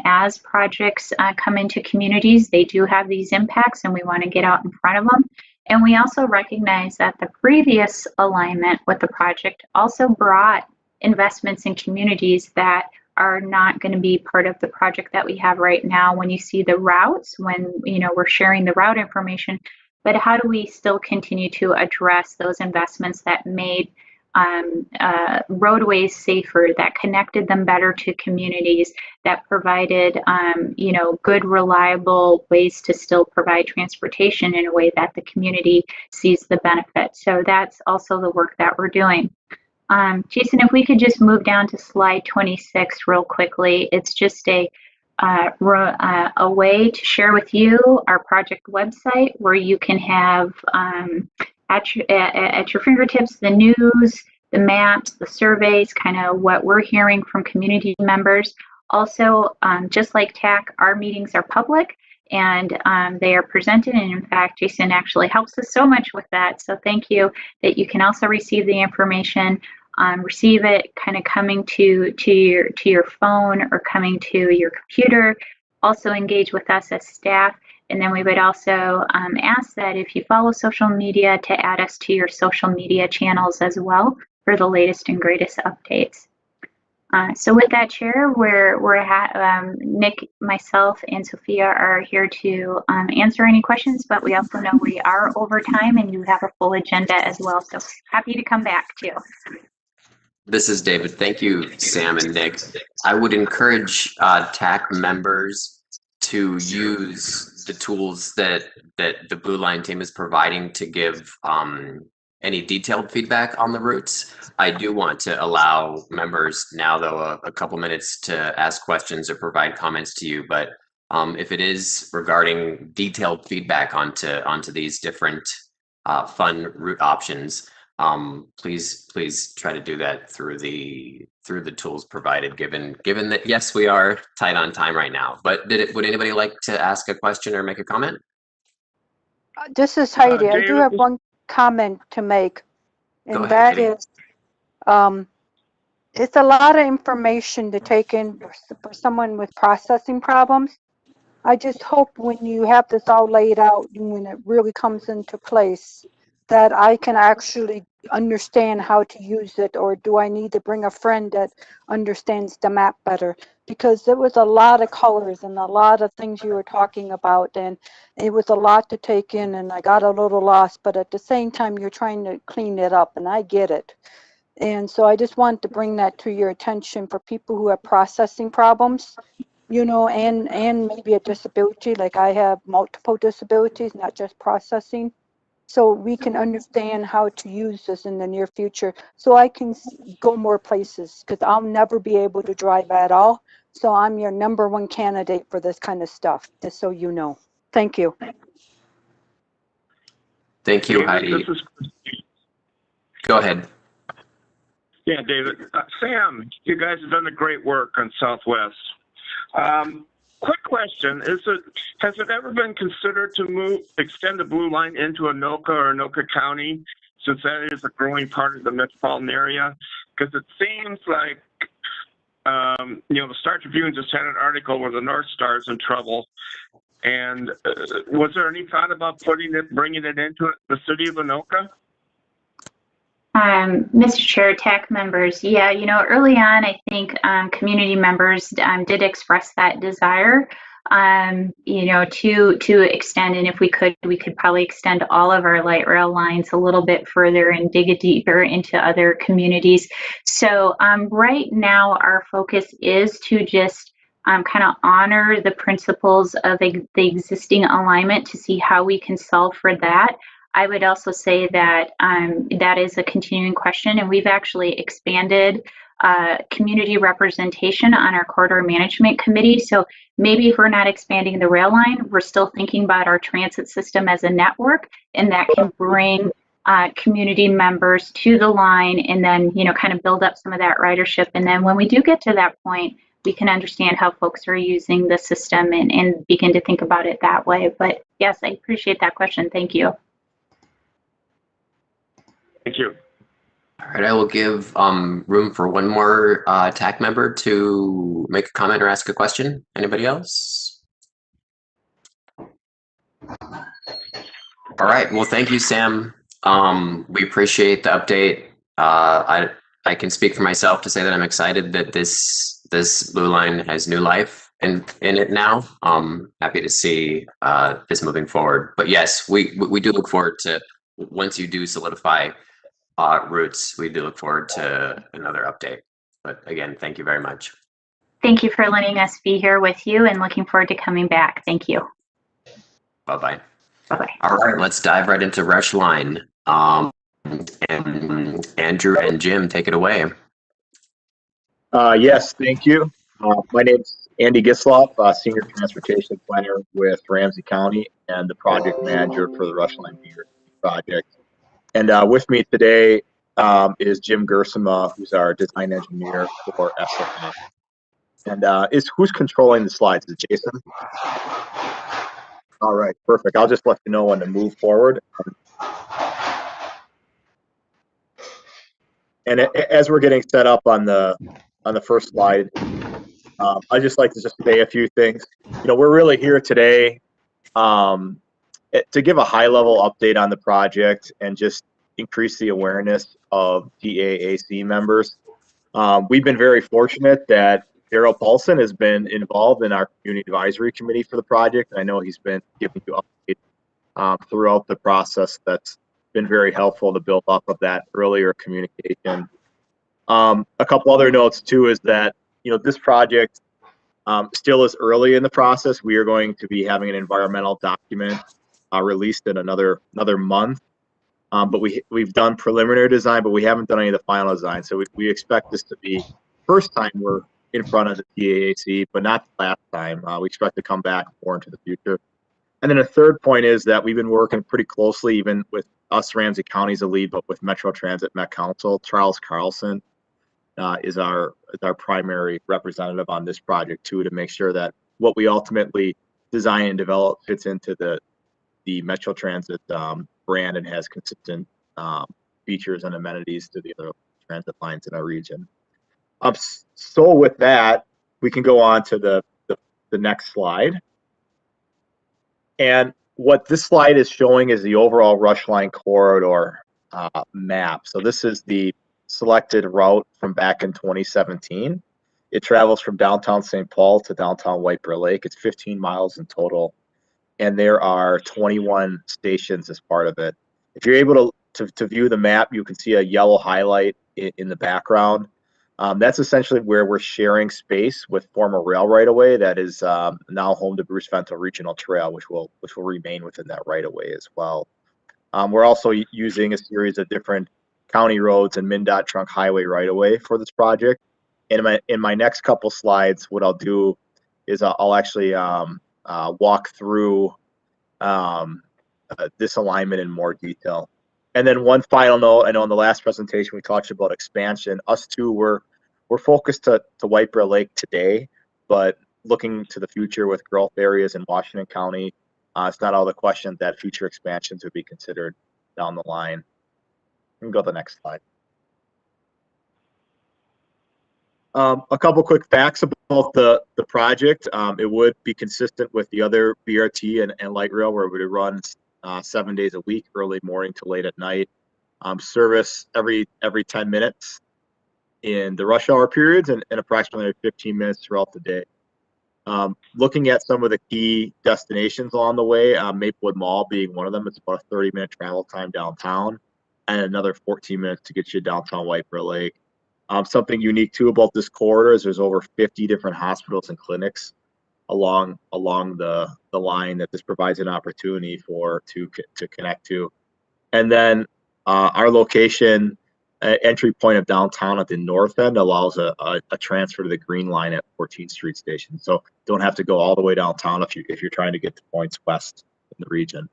as projects come into communities. They do have these impacts and we want to get out in front of them. And we also recognize that the previous alignment with the project also brought investments in communities that are not going to be part of the project that we have right now. When you see the routes, when we're sharing the route information, but how do we still continue to address those investments that made roadways safer, that connected them better to communities, that provided good, reliable ways to still provide transportation in a way that the community sees the benefit. So that's also the work that we're doing. Jason, if we could just move down to slide 26 real quickly. It's just a a way to share with you our project website where you can have at your fingertips the news, the maps, the surveys, kind of what we're hearing from community members. Also, just like TAC, our meetings are public and they are presented. And in fact, Jason actually helps us so much with that. So thank you that you can also receive the information, receive it kind of coming to your phone or coming to your computer. Also engage with us as staff. And then we would also ask that if you follow social media to add us to your social media channels as well for the latest and greatest updates. So with that, Chair, Nick, myself, and Sophia are here to answer any questions, but we also know we are over time and you have a full agenda as well. So happy to come back too. This is David. Thank you, Sam and Nick. I would encourage TAC members to use the tools that the Blue Line team is providing to give any detailed feedback on the routes. I do want to allow members now, though, a couple minutes to ask questions or provide comments to you. But if it is regarding detailed feedback onto these different fun route options, please try to do that through the tools provided. Given that, yes, we are tight on time right now. But would anybody like to ask a question or make a comment? This is Heidi. I do David, have one comment to make, Go and ahead, that Heidi. is, it's a lot of information to take in for someone with processing problems. I just hope when you have this all laid out and when it really comes into place that I can actually understand how to use it, or do I need to bring a friend that understands the map better? Because there was a lot of colors and a lot of things you were talking about, and it was a lot to take in, and I got a little lost, but at the same time you're trying to clean it up, and I get it. And so I just wanted to bring that to your attention for people who have processing problems, you know, and maybe a disability, like I have multiple disabilities, not just processing. So we can understand how to use this in the near future so I can go more places, because I'll never be able to drive at all. So I'm your #1 candidate for this kind of stuff, just so you know. Thank you. Thank you, David, Heidi. this is Go ahead. Yeah, David. Sam, you guys have done a great work on Southwest. Quick question: has it ever been considered to extend the Blue Line into Anoka or Anoka County, since that is a growing part of the metropolitan area? Because it seems like the Star Tribune just had an article where the North Star is in trouble. And was there any thought about bringing it into the city of Anoka? Mr. Chair, TAC members, yeah, early on, I think community members did express that desire, to extend, and if we could probably extend all of our light rail lines a little bit further and dig deeper into other communities. So right now, our focus is to just kind of honor the principles of the existing alignment to see how we can solve for that. I would also say that that is a continuing question, and we've actually expanded community representation on our corridor management committee. So maybe if we're not expanding the rail line, we're still thinking about our transit system as a network, and that can bring community members to the line, and then kind of build up some of that ridership. And then when we do get to that point, we can understand how folks are using the system and begin to think about it that way. But yes, I appreciate that question. Thank you. Thank you. All right, I will give room for one more TAC member to make a comment or ask a question. Anybody else? All right, well, thank you, Sam. We appreciate the update. I can speak for myself to say that I'm excited that this Blue Line has new life in it now. Happy to see this moving forward. But yes, we do look forward to, once you do solidify routes, we do look forward to another update. But again, thank you very much. Thank you for letting us be here with you, and looking forward to coming back. Thank you. Bye-bye. Bye-bye. All right, let's dive right into Rush Line. And Andrew and Jim, take it away. Yes, thank you. My name's Andy Gisloff, Senior Transportation Planner with Ramsey County and the project manager for the Rushline project. And with me today is Jim Gersima, who's our design engineer for SLA. And who's controlling the slides? Is it Jason? All right, perfect. I'll just let you know when to move forward. And as we're getting set up on the first slide, I'd just like to just say a few things. You know, we're really here today to give a high-level update on the project and just increase the awareness of TAAC members. We've been very fortunate that Daryl Paulson has been involved in our community advisory committee for the project. And I know he's been giving you updates throughout the process. That's been very helpful to build up of that earlier communication. A couple other notes too is that, you know, this project still is early in the process. We are going to be having an environmental document released in another month. But we've done preliminary design, but we haven't done any of the final design. So we expect this to be first time we're in front of the TAAC, but not the last time. We expect to come back more into the future. And then a third point is that we've been working pretty closely, even with us, Ramsey County as a lead, but with Metro Transit Met Council. Charles Carlson is our primary representative on this project too, to make sure that what we ultimately design and develop fits into the Metro Transit brand and has consistent features and amenities to the other transit lines in our region. So with that, we can go on to the next slide. And what this slide is showing is the overall Rushline corridor map. So this is the selected route from back in 2017. It travels from downtown St. Paul to downtown White Bear Lake. It's 15 miles in total, and there are 21 stations as part of it. If you're able to view the map, you can see a yellow highlight in the background. That's essentially where we're sharing space with former rail right-of-way that is now home to Bruce Vento Regional Trail, which will remain within that right-of-way as well. We're also using a series of different county roads and MnDOT trunk highway right-of-way for this project. And in my next couple slides, what I'll do is I'll actually walk through this alignment in more detail. And then one final note, I know in the last presentation we talked about expansion. Us too, we're focused to White Bear Lake today, but looking to the future with growth areas in Washington County, it's not out of the question that future expansions would be considered down the line. We can go to the next slide. A couple quick facts about the project. It would be consistent with the other BRT and light rail, where it would run 7 days a week, early morning to late at night. Service every 10 minutes in the rush hour periods and approximately 15 minutes throughout the day. Looking at some of the key destinations along the way, Maplewood Mall being one of them. It's about a 30-minute travel time downtown and another 14 minutes to get you downtown White Bear Lake. Something unique too about this corridor is there's over 50 different hospitals and clinics along the line that this provides an opportunity to connect to. And then our location entry point of downtown at the north end allows a transfer to the green line at 14th Street Station. So don't have to go all the way downtown if you're trying to get to points west in the region.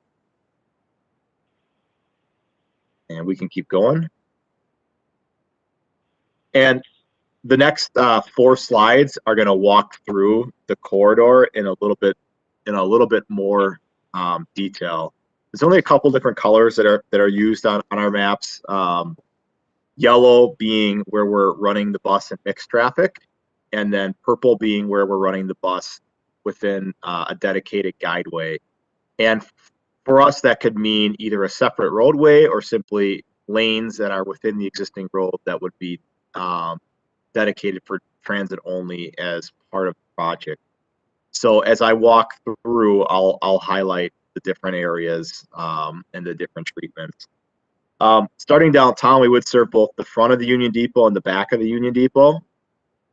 And we can keep going. And the next 4 slides are going to walk through the corridor in a little bit more detail. There's only a couple different colors that are used on our maps. Yellow being where we're running the bus in mixed traffic, and then purple being where we're running the bus within a dedicated guideway. And for us, that could mean either a separate roadway or simply lanes that are within the existing road that would be dedicated for transit only as part of the project. So as I walk through, I'll highlight the different areas and the different treatments. Starting downtown, we would serve both the front of the Union Depot and the back of the Union Depot.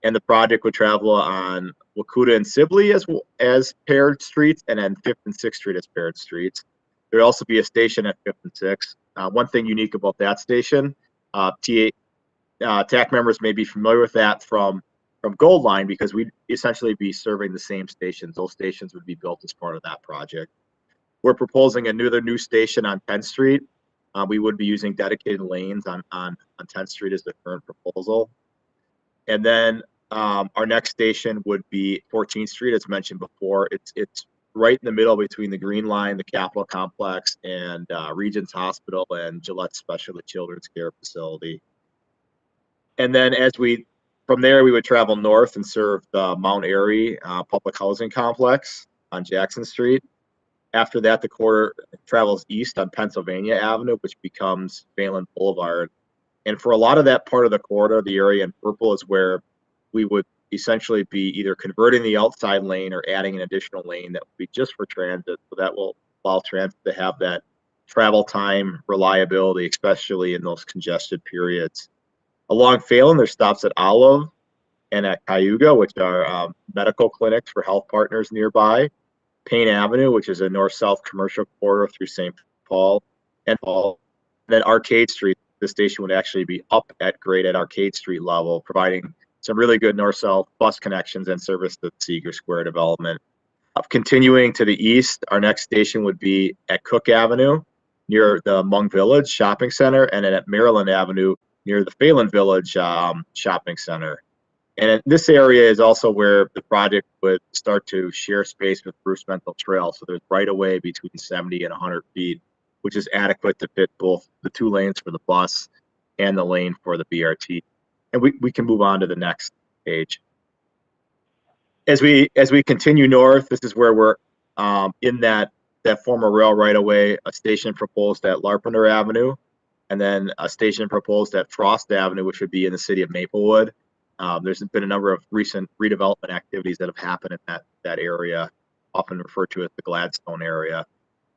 And the project would travel on Wakuta and Sibley as paired streets, and then 5th and 6th Street as paired streets. There'd also be a station at 5th and 6th. One thing unique about that station, TAC members may be familiar with that from Gold Line because we'd essentially be serving the same stations. Those stations would be built as part of that project. We're proposing another new station on 10th Street. We would be using dedicated lanes on 10th Street as the current proposal. And then our next station would be 14th Street, as mentioned before. It's right in the middle between the Green Line, the Capitol Complex, and Regents Hospital and Gillette Specialty Children's Care Facility. And then from there, we would travel north and serve the Mount Airy Public Housing Complex on Jackson Street. After that, the corridor travels east on Pennsylvania Avenue, which becomes Phelan Boulevard. And for a lot of that part of the corridor, the area in purple is where we would essentially be either converting the outside lane or adding an additional lane that would be just for transit. So that will allow transit to have that travel time reliability, especially in those congested periods. Along Phelan, there's stops at Olive and at Cayuga, which are medical clinics for health partners nearby. Payne Avenue, which is a north-south commercial corridor through St. Paul and Paul. And then Arcade Street, the station would actually be up at grade at Arcade Street level, providing some really good north-south bus connections and service to the Seeger Square development. Continuing to the east, our next station would be at Cook Avenue near the Hmong Village Shopping Center, and then at Maryland Avenue near the Phelan Village Shopping Center. And this area is also where the project would start to share space with Bruce Mental Trail. So there's right away between 70 and 100 feet, which is adequate to fit both the 2 lanes for the bus and the lane for the BRT. And we can move on to the next page. As we continue north, this is where we're in that former rail right away, a station proposed at Larpenteur Avenue, and then a station proposed at Frost Avenue, which would be in the city of Maplewood. There's been a number of recent redevelopment activities that have happened in that area, often referred to as the Gladstone area.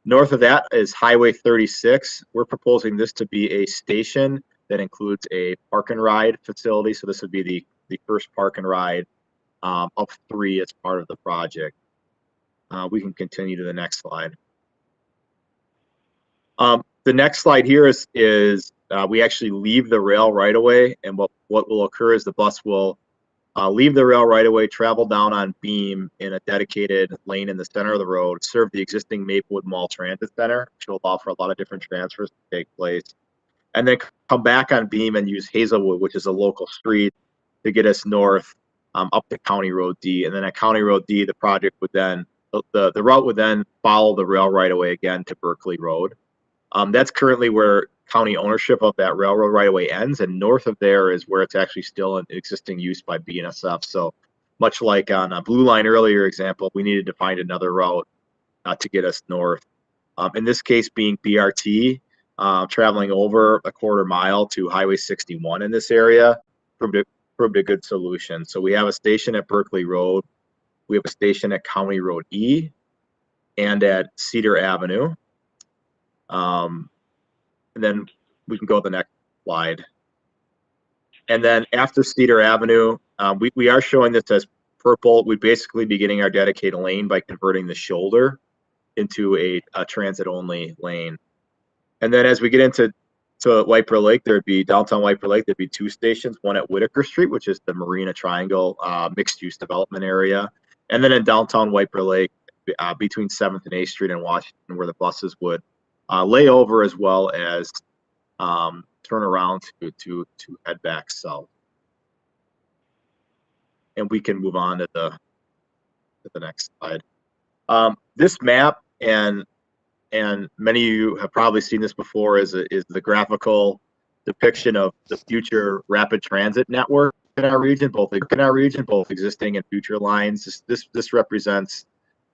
North of that is Highway 36. We're proposing this to be a station that includes a park and ride facility. So this would be the first park and ride of 3 as part of the project. We can continue to the next slide. The next slide here is we actually leave the rail right away, and what will occur is the bus will leave the rail right away, travel down on Beam in a dedicated lane in the center of the road, serve the existing Maplewood Mall Transit Center, which will allow for a lot of different transfers to take place, and then come back on Beam and use Hazelwood, which is a local street, to get us north up to County Road D. And then at County Road D, the project would then, the route would then follow the rail right away again to Berkeley Road. That's currently where county ownership of that railroad right away ends, and north of there is where it's actually still in existing use by BNSF. So much like on a Blue Line earlier example, we needed to find another route to get us north. In this case being BRT, traveling over a 1/4 mile to Highway 61 in this area proved a good solution. So we have a station at Berkeley Road, we have a station at County Road E, and at Cedar Avenue. And then we can go to the next slide. And then after Cedar Avenue, we are showing this as purple. We'd basically be getting our dedicated lane by converting the shoulder into a transit-only lane. And then as we get into White Bear Lake, there'd be downtown White Bear Lake, there'd be 2 stations, one at Whitaker Street, which is the Marina Triangle mixed-use development area. And then in downtown White Bear Lake, between 7th and 8th Street in Washington, where the buses would lay over as well as turn around to head back south. And we can move on to the next slide. This map, and many of you have probably seen this before, is the graphical depiction of the future rapid transit network in our region, both existing and future lines. This represents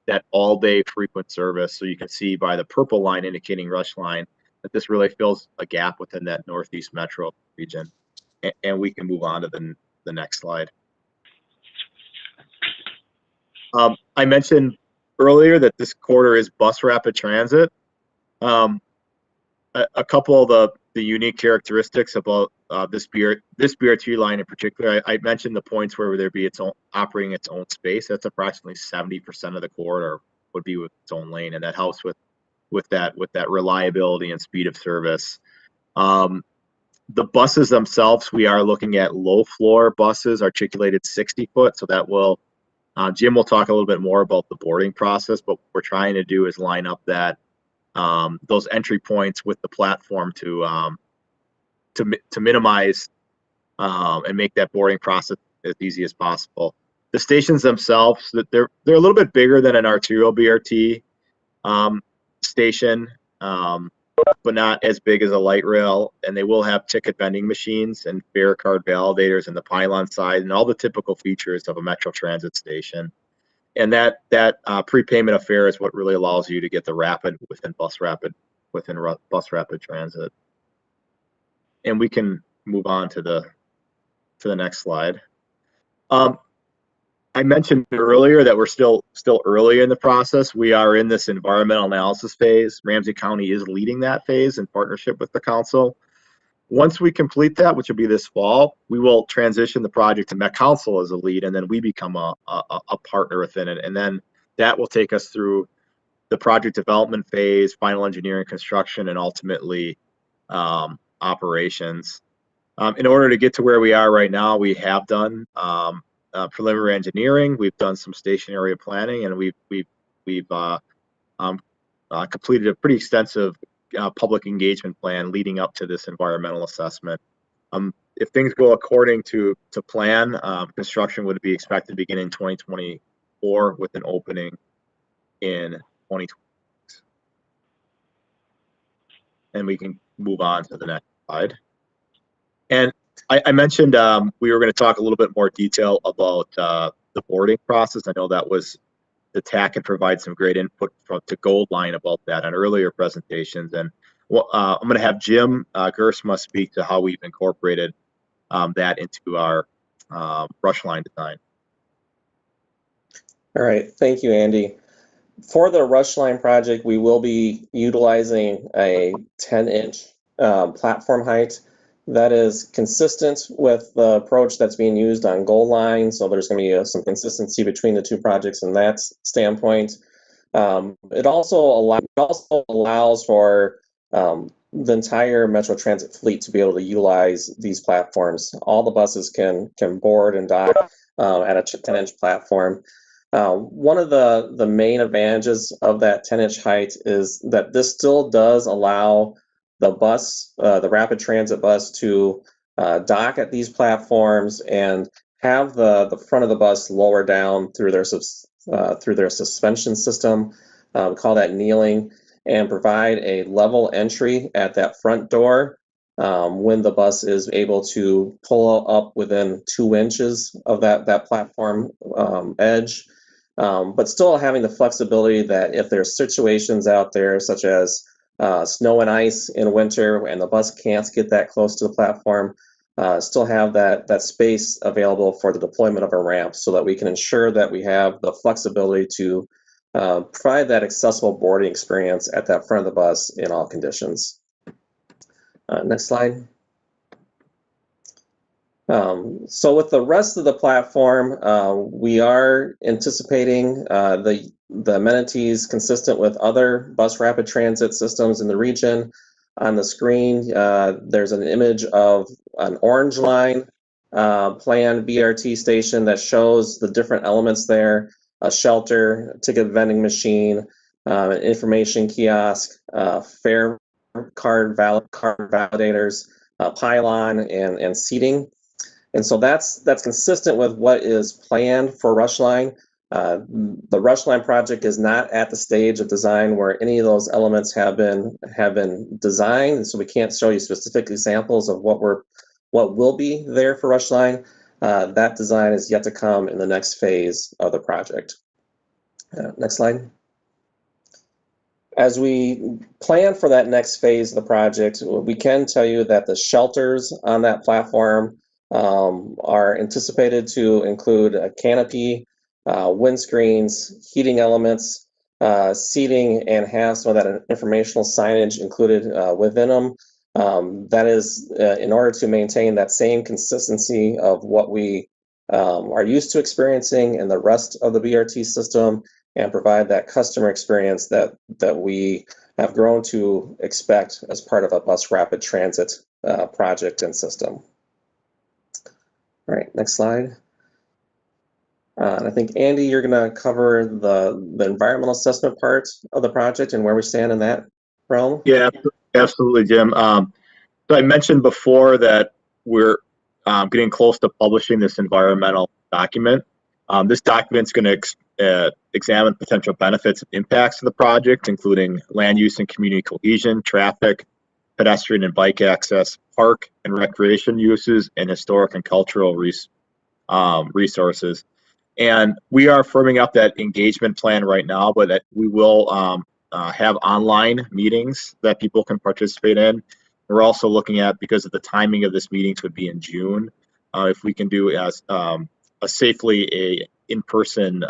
that all-day frequent service. So you can see by the purple line indicating Rush Line that this really fills a gap within that Northeast Metro region. And we can move on to the next slide. I mentioned earlier that this corridor is bus rapid transit. A couple of the unique characteristics about this BRT line in particular, I mentioned the points where there'd be operating its own space. That's approximately 70% of the corridor would be with its own lane, and that helps with that reliability and speed of service. The buses themselves, we are looking at low floor buses, articulated 60 foot. So that will, Jim will talk a little bit more about the boarding process, but what we're trying to do is line up that those entry points with the platform to minimize and make that boarding process as easy as possible. The stations themselves, they're a little bit bigger than an arterial BRT station, but not as big as a light rail. And they will have ticket vending machines and fare card validators in the pylon side and all the typical features of a Metro Transit station. And that prepayment of fare is what really allows you to get the rapid within bus rapid transit. And we can move on to the next slide. I mentioned earlier that we're still early in the process. We are in this environmental analysis phase. Ramsey County is leading that phase in partnership with the council. Once we complete that, which will be this fall, we will transition the project to Met Council as a lead, and then we become a partner within it. And then that will take us through the project development phase, final engineering, construction, and ultimately operations. In order to get to where we are right now, we have done preliminary engineering. We've done some station area planning, and we've completed a pretty extensive public engagement plan leading up to this environmental assessment. If things go according to plan, construction would be expected to begin in 2024 with an opening in 2026. And we can move on to the next slide. And I mentioned we were going to talk a little bit more detail about the boarding process. I know that was the TAC had provided some great input to Goldline about that on earlier presentations. And I'm going to have Jim Gersma speak to how we've incorporated that into our rush line design. All right, thank you, Andy. For the rush line project, we will be utilizing a 10-inch platform height. That is consistent with the approach that's being used on Goldline, so there's going to be some consistency between the two projects in that standpoint. It also allows for the entire Metro Transit fleet to be able to utilize these platforms. All the buses can board and dock at a 10-inch platform. One of the main advantages of that 10-inch height is that this still does allow the bus, the rapid transit bus, to dock at these platforms and have the front of the bus lower down through their suspension system. We call that kneeling, and provide a level entry at that front door when the bus is able to pull up within 2 inches of that platform edge. But still having the flexibility that if there's situations out there such as snow and ice in winter and the bus can't get that close to the platform, still have that space available for the deployment of a ramp so that we can ensure that we have the flexibility to provide that accessible boarding experience at that front of the bus in all conditions. Next slide. So with the rest of the platform, we are anticipating the amenities consistent with other bus rapid transit systems in the region. On the screen, there's an image of an orange line planned BRT station that shows the different elements there: a shelter, ticket vending machine, an information kiosk, fare card validators, pylon, and seating. And so that's consistent with what is planned for Rushline. The Rushline project is not at the stage of design where any of those elements have been designed, so we can't show you specific examples of what will be there for Rushline. That design is yet to come in the next phase of the project. Next slide. As we plan for that next phase of the project, we can tell you that the shelters on that platform are anticipated to include a canopy, windscreens, heating elements, seating, and have some of that informational signage included within them. That is in order to maintain that same consistency of what we are used to experiencing in the rest of the BRT system, and provide that customer experience that we have grown to expect as part of a bus rapid transit project and system. All right, next slide. And I think, Andy, you're going to cover the environmental assessment part of the project and where we stand in that realm. Yeah, absolutely, Jim. So I mentioned before that we're getting close to publishing this environmental document. This document's going to examine potential benefits and impacts of the project, including land use and community cohesion, traffic, pedestrian and bike access, park and recreation uses, and historic and cultural resources. And we are firming up that engagement plan right now, but that we will have online meetings that people can participate in. We're also looking at, because of the timing of this meetings would be in June, if we can do as safely a in-person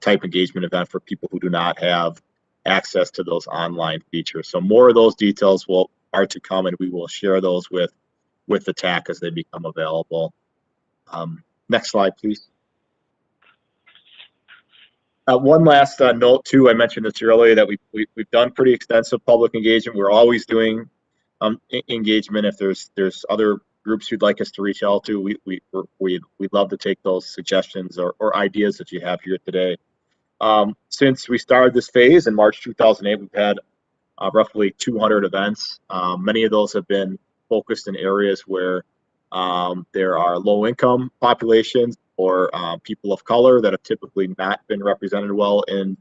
type engagement event for people who do not have access to those online features. So more of those details are to come, and we will share those with the TAC as they become available. Next slide, please. One last note too, I mentioned this earlier, that we've done pretty extensive public engagement. We're always doing engagement. If there's other groups you'd like us to reach out to, we'd love to take those suggestions or ideas that you have here today. Since we started this phase in March 2008, we've had roughly 200 events. Many of those have been focused in areas where there are low-income populations or people of color that have typically not been represented well in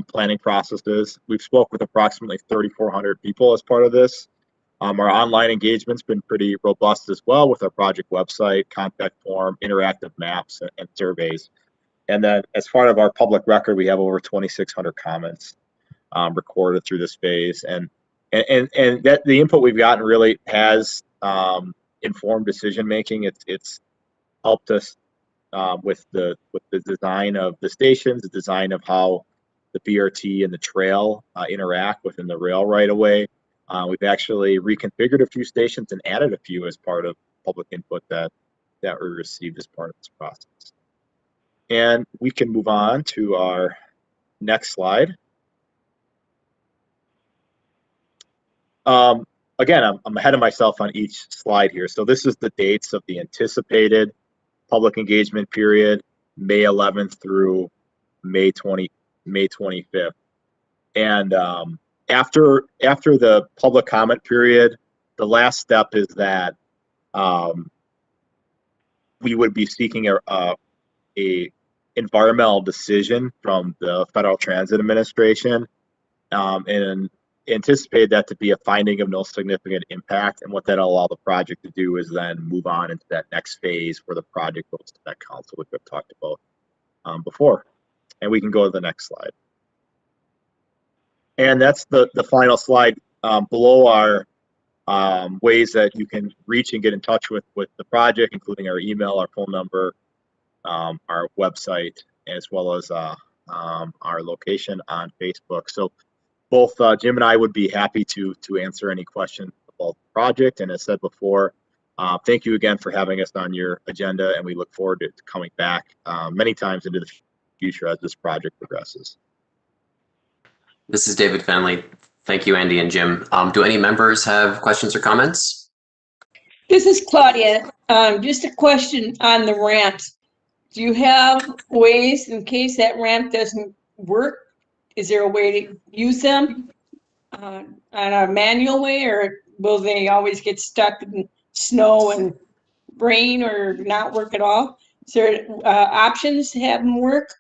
planning processes. We've spoke with approximately 3,400 people as part of this. Our online engagement's been pretty robust as well, with our project website, contact form, interactive maps, and surveys. And then as part of our public record, we have over 2,600 comments recorded through this phase. And that the input we've gotten really has informed decision making. It's helped us with the design of the stations, the design of how the BRT and the trail interact within the rail right away. We've actually reconfigured a few stations and added a few as part of public input that we received as part of this process. And we can move on to our next slide. Again, I'm ahead of myself on each slide here. So this is the dates of the anticipated public engagement period, May 11th through May 25th. And after the public comment period, the last step is that we would be seeking a environmental decision from the Federal Transit Administration, and anticipate that to be a finding of no significant impact. And what that'll allow the project to do is then move on into that next phase where the project goes to that council, which we've talked about before. And we can go to the next slide. And that's the final slide. Below are ways that you can reach and get in touch with the project, including our email, our phone number, our website, as well as our location on Facebook. So both Jim and I would be happy to answer any questions about the project. And as said before, thank you again for having us on your agenda, and we look forward to coming back many times into the future as this project progresses. This is David Fenley. Thank you, Andy and Jim. Do any members have questions or comments? This is Claudia. Just a question on the ramps. Do you have ways in case that ramp doesn't work? Is there a way to use them on a manual way, or will they always get stuck in snow and rain or not work at all? Is there options to have them work?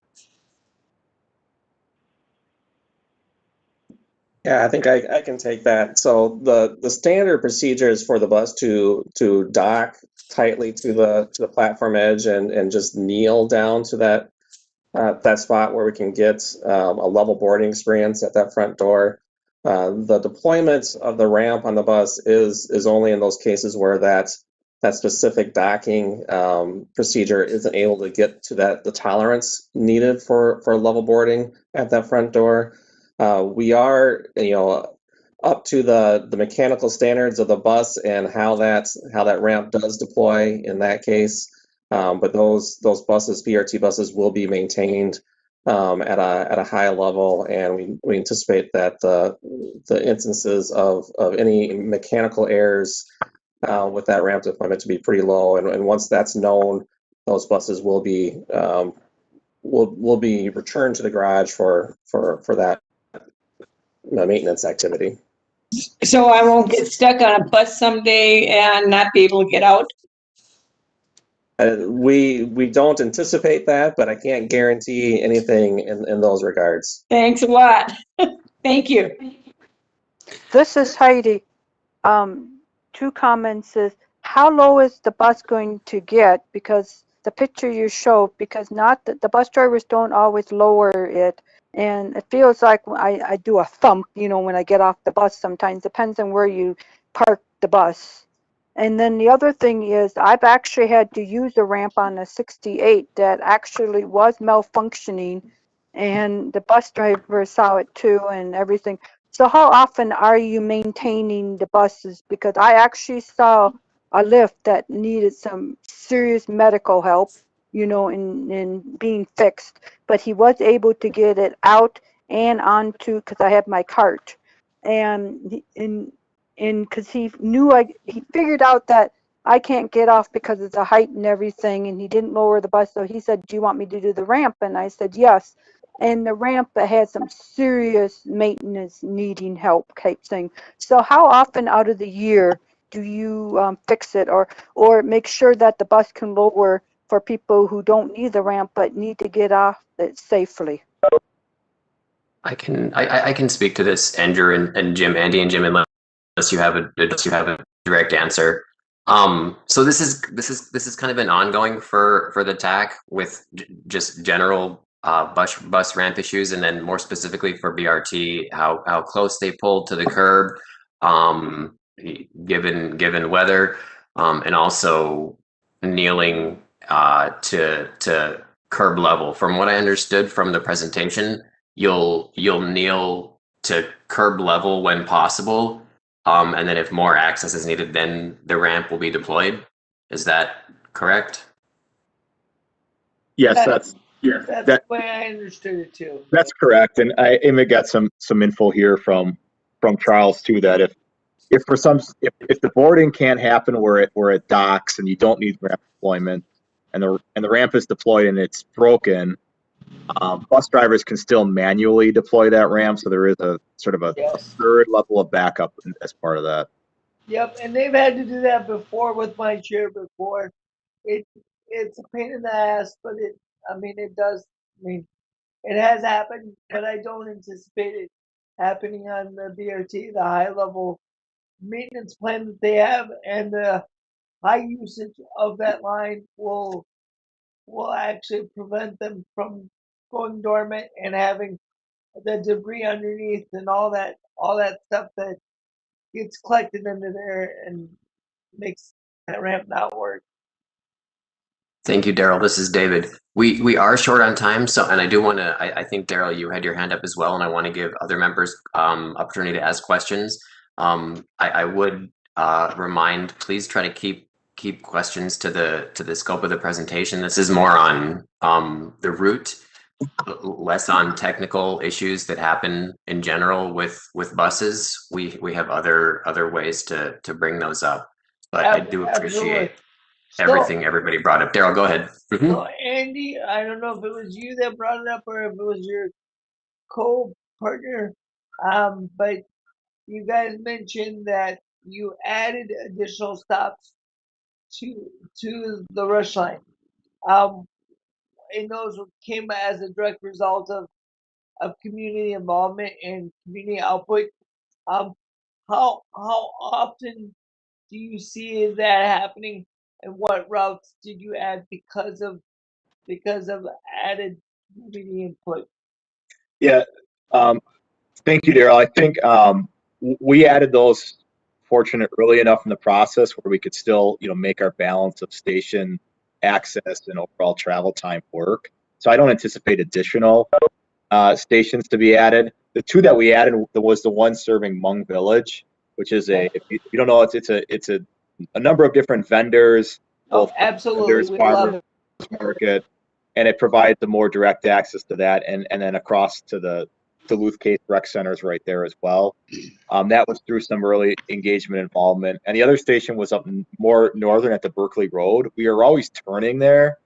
Yeah, I think I can take that. So the standard procedure is for the bus to dock tightly to the platform edge and just kneel down to that spot where we can get a level boarding experience at that front door. The deployment of the ramp on the bus is only in those cases where that specific docking procedure isn't able to get to the tolerance needed for level boarding at that front door. We are, up to the mechanical standards of the bus and how that ramp does deploy in that case. But those buses, BRT buses, will be maintained at a high level, and we anticipate that the instances of any mechanical errors with that ramp deployment to be pretty low. And once that's known, those buses will be returned to the garage for that maintenance activity. So I won't get stuck on a bus someday and not be able to get out? We don't anticipate that, but I can't guarantee anything in those regards. Thanks a lot. Thank you. This is Heidi. Two comments is, how low is the bus going to get? Because the picture you showed, because not the bus drivers don't always lower it. And it feels like I do a thump, you know, when I get off the bus sometimes. Depends on where you park the bus. And then the other thing is, I've actually had to use a ramp on a 68 that actually was malfunctioning, and the bus driver saw it too and everything. So how often are you maintaining the buses? Because I actually saw a lift that needed some serious medical help, you know, in being fixed, but he was able to get it out and onto, because I had my cart, and because he knew he figured out that I can't get off because of the height and everything, and he didn't lower the bus. So he said, "Do you want me to do the ramp?" And I said, "Yes." And the ramp had some serious maintenance needing help type thing. So how often out of the year do you fix it or make sure that the bus can lower for people who don't need the ramp but need to get off it safely? I can speak to this, Andrew and Jim, Andy and Jim, unless you have a direct answer. So this is kind of been ongoing for the TAC with just general bus ramp issues, and then more specifically for BRT, how close they pulled to the curb, given weather, and also kneeling to curb level. From what I understood from the presentation, you'll kneel to curb level when possible, and then if more access is needed, then the ramp will be deployed. Is that correct? Yes, That's that the way I understood it too. that's correct. And I may got some info here from Charles too, that if the boarding can't happen where it docks and you don't need ramp deployment, and the ramp is deployed and it's broken, bus drivers can still manually deploy that ramp. So there is a sort of a third level of backup as part of that. Yep, and they've had to do that before with my chair before. It's a pain in the ass, but it does. It has happened, but I don't anticipate it happening on the BRT. The high level maintenance plan that they have and the high usage of that line will actually prevent them from going dormant and having the debris underneath and all that stuff that gets collected under there and makes that ramp not work. Thank you, Daryl. This is David. We are short on time, so and I do want to. I think Daryl, you had your hand up as well, and I want to give other members opportunity to ask questions. I would remind, please try to keep questions to the scope of the presentation. This is more on the route, less on technical issues that happen in general with buses. We have other ways to bring those up, but I do appreciate everything everybody brought up. Daryl, go ahead. So Andy, I don't know if it was you that brought it up or if it was your co-partner, but you guys mentioned that you added additional stops to the rush line. And those came as a direct result of community involvement and community output. How often do you see that happening, and what routes did you add because of added community input? Yeah. Thank you, Daryl. I think we added those fortunate early enough in the process where we could still, make our balance of station access and overall travel time work. So I don't anticipate additional stations to be added. The two that we added was the one serving Hmong Village, which is if you don't know, it's a number of different vendors, both absolutely, vendors, we farmers love market, and it provides a more direct access to that, and then across to the Duluth Case Rec Centers right there as well. That was through some early engagement involvement, and the other station was up more northern at the Berkeley Road. We are always turning there,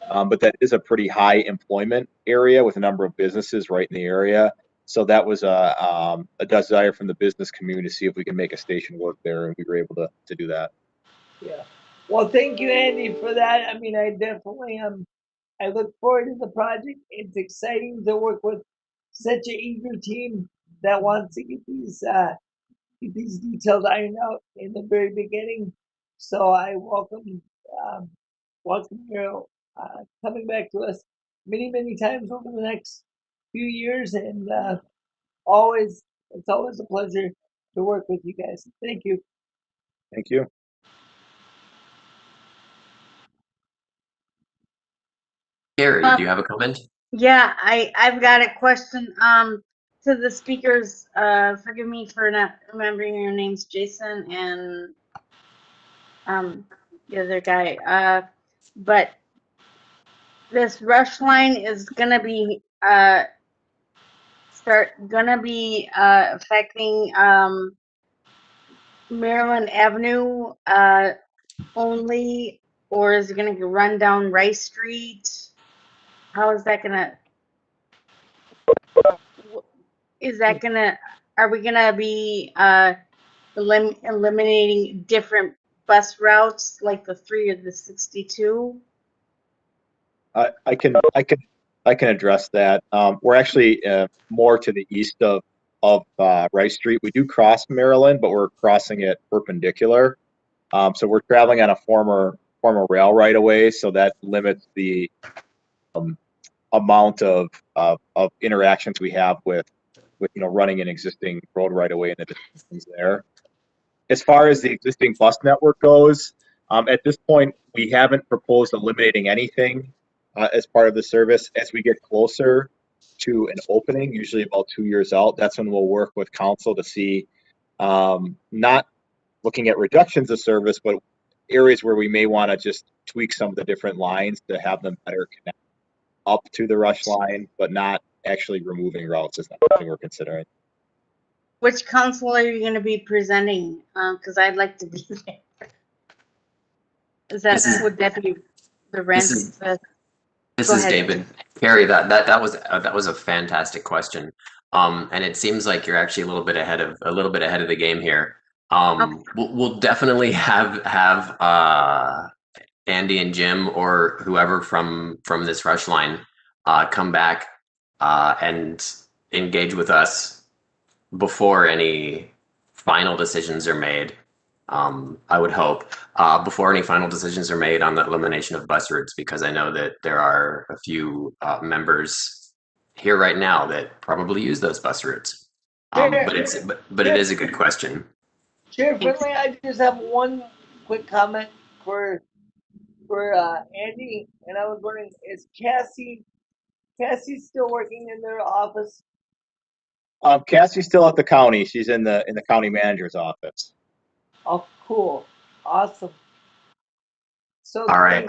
but that is a pretty high employment area with a number of businesses right in the area. So that was a desire from the business community to see if we can make a station work there, and we were able to do that. Yeah. Well, thank you, Andy, for that. I mean, I definitely I look forward to the project. It's exciting to work with such an eager team that wants to get these details ironed out in the very beginning. So I welcome you coming back to us many times over the next few years, and it's always a pleasure to work with you guys. Thank you. Thank you. Carrie, do you have a comment? Yeah, I've got a question. To the speakers, forgive me for not remembering your names, Jason and the other guy. But this rush line is gonna be affecting Maryland Avenue only, or is it gonna run down Rice Street? How is that gonna? Are we gonna be eliminating different bus routes like the 3 or the 62? I can address that. We're actually more to the east of Rice Street. We do cross Maryland, but we're crossing it perpendicular. So we're traveling on a former rail right of way, so that limits the amount of interactions we have with running an existing road right of way and the distances there. As far as the existing bus network goes, at this point we haven't proposed eliminating anything as part of the service. As we get closer to an opening, usually about 2 years out, that's when we'll work with council to see, not looking at reductions of service, but areas where we may want to just tweak some of the different lines to have them better connect up to the rush line, but not actually removing routes is not something we're considering. Which council are you going to be presenting? Because I'd like to be there. Would that be the rent? This is David. Carrie, that was a fantastic question. And it seems like you're actually a little bit ahead of the game here. We'll definitely have Andy and Jim or whoever from this rush line come back and engage with us before any final decisions are made. I would hope before any final decisions are made on the elimination of bus routes, because I know that there are a few members here right now that probably use those bus routes. But it is a good question. Chair Finley, I just have one quick comment for Andy, and I was wondering, is Cassie still working in their office? Cassie's still at the county. She's in the county manager's office. Oh, cool, awesome. So all right.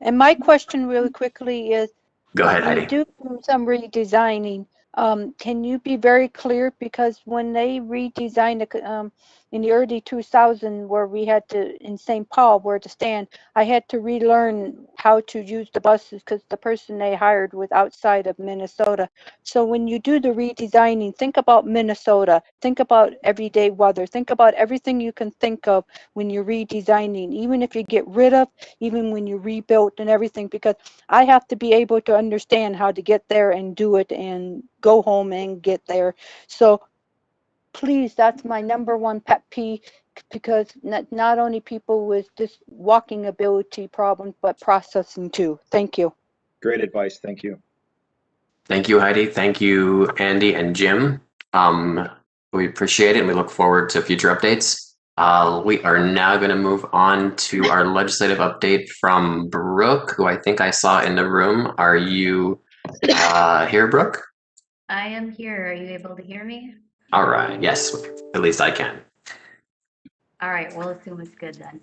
And my question really quickly is, go ahead, when Heidi. you do some redesigning, can you be very clear? Because when they redesigned in the early 2000s, where we had to, in St. Paul, where to stand, I had to relearn how to use the buses because the person they hired was outside of Minnesota. So when you do the redesigning, think about Minnesota, think about everyday weather, think about everything you can think of when you're redesigning, even if you get rid of, even when you rebuild and everything, because I have to be able to understand how to get there and do it and go home and get there. So please, that's my number one pet peeve, because not only people with just walking ability problems, but processing too. Thank you. Great advice. Thank you. Thank you, Heidi. Thank you, Andy and Jim. We appreciate it, and we look forward to future updates. We are now going to move on to our legislative update from Brooke, who I think I saw in the room. Are you here, Brooke? I am here. Are you able to hear me? All right. Yes, at least I can. All right. We'll assume it's good then.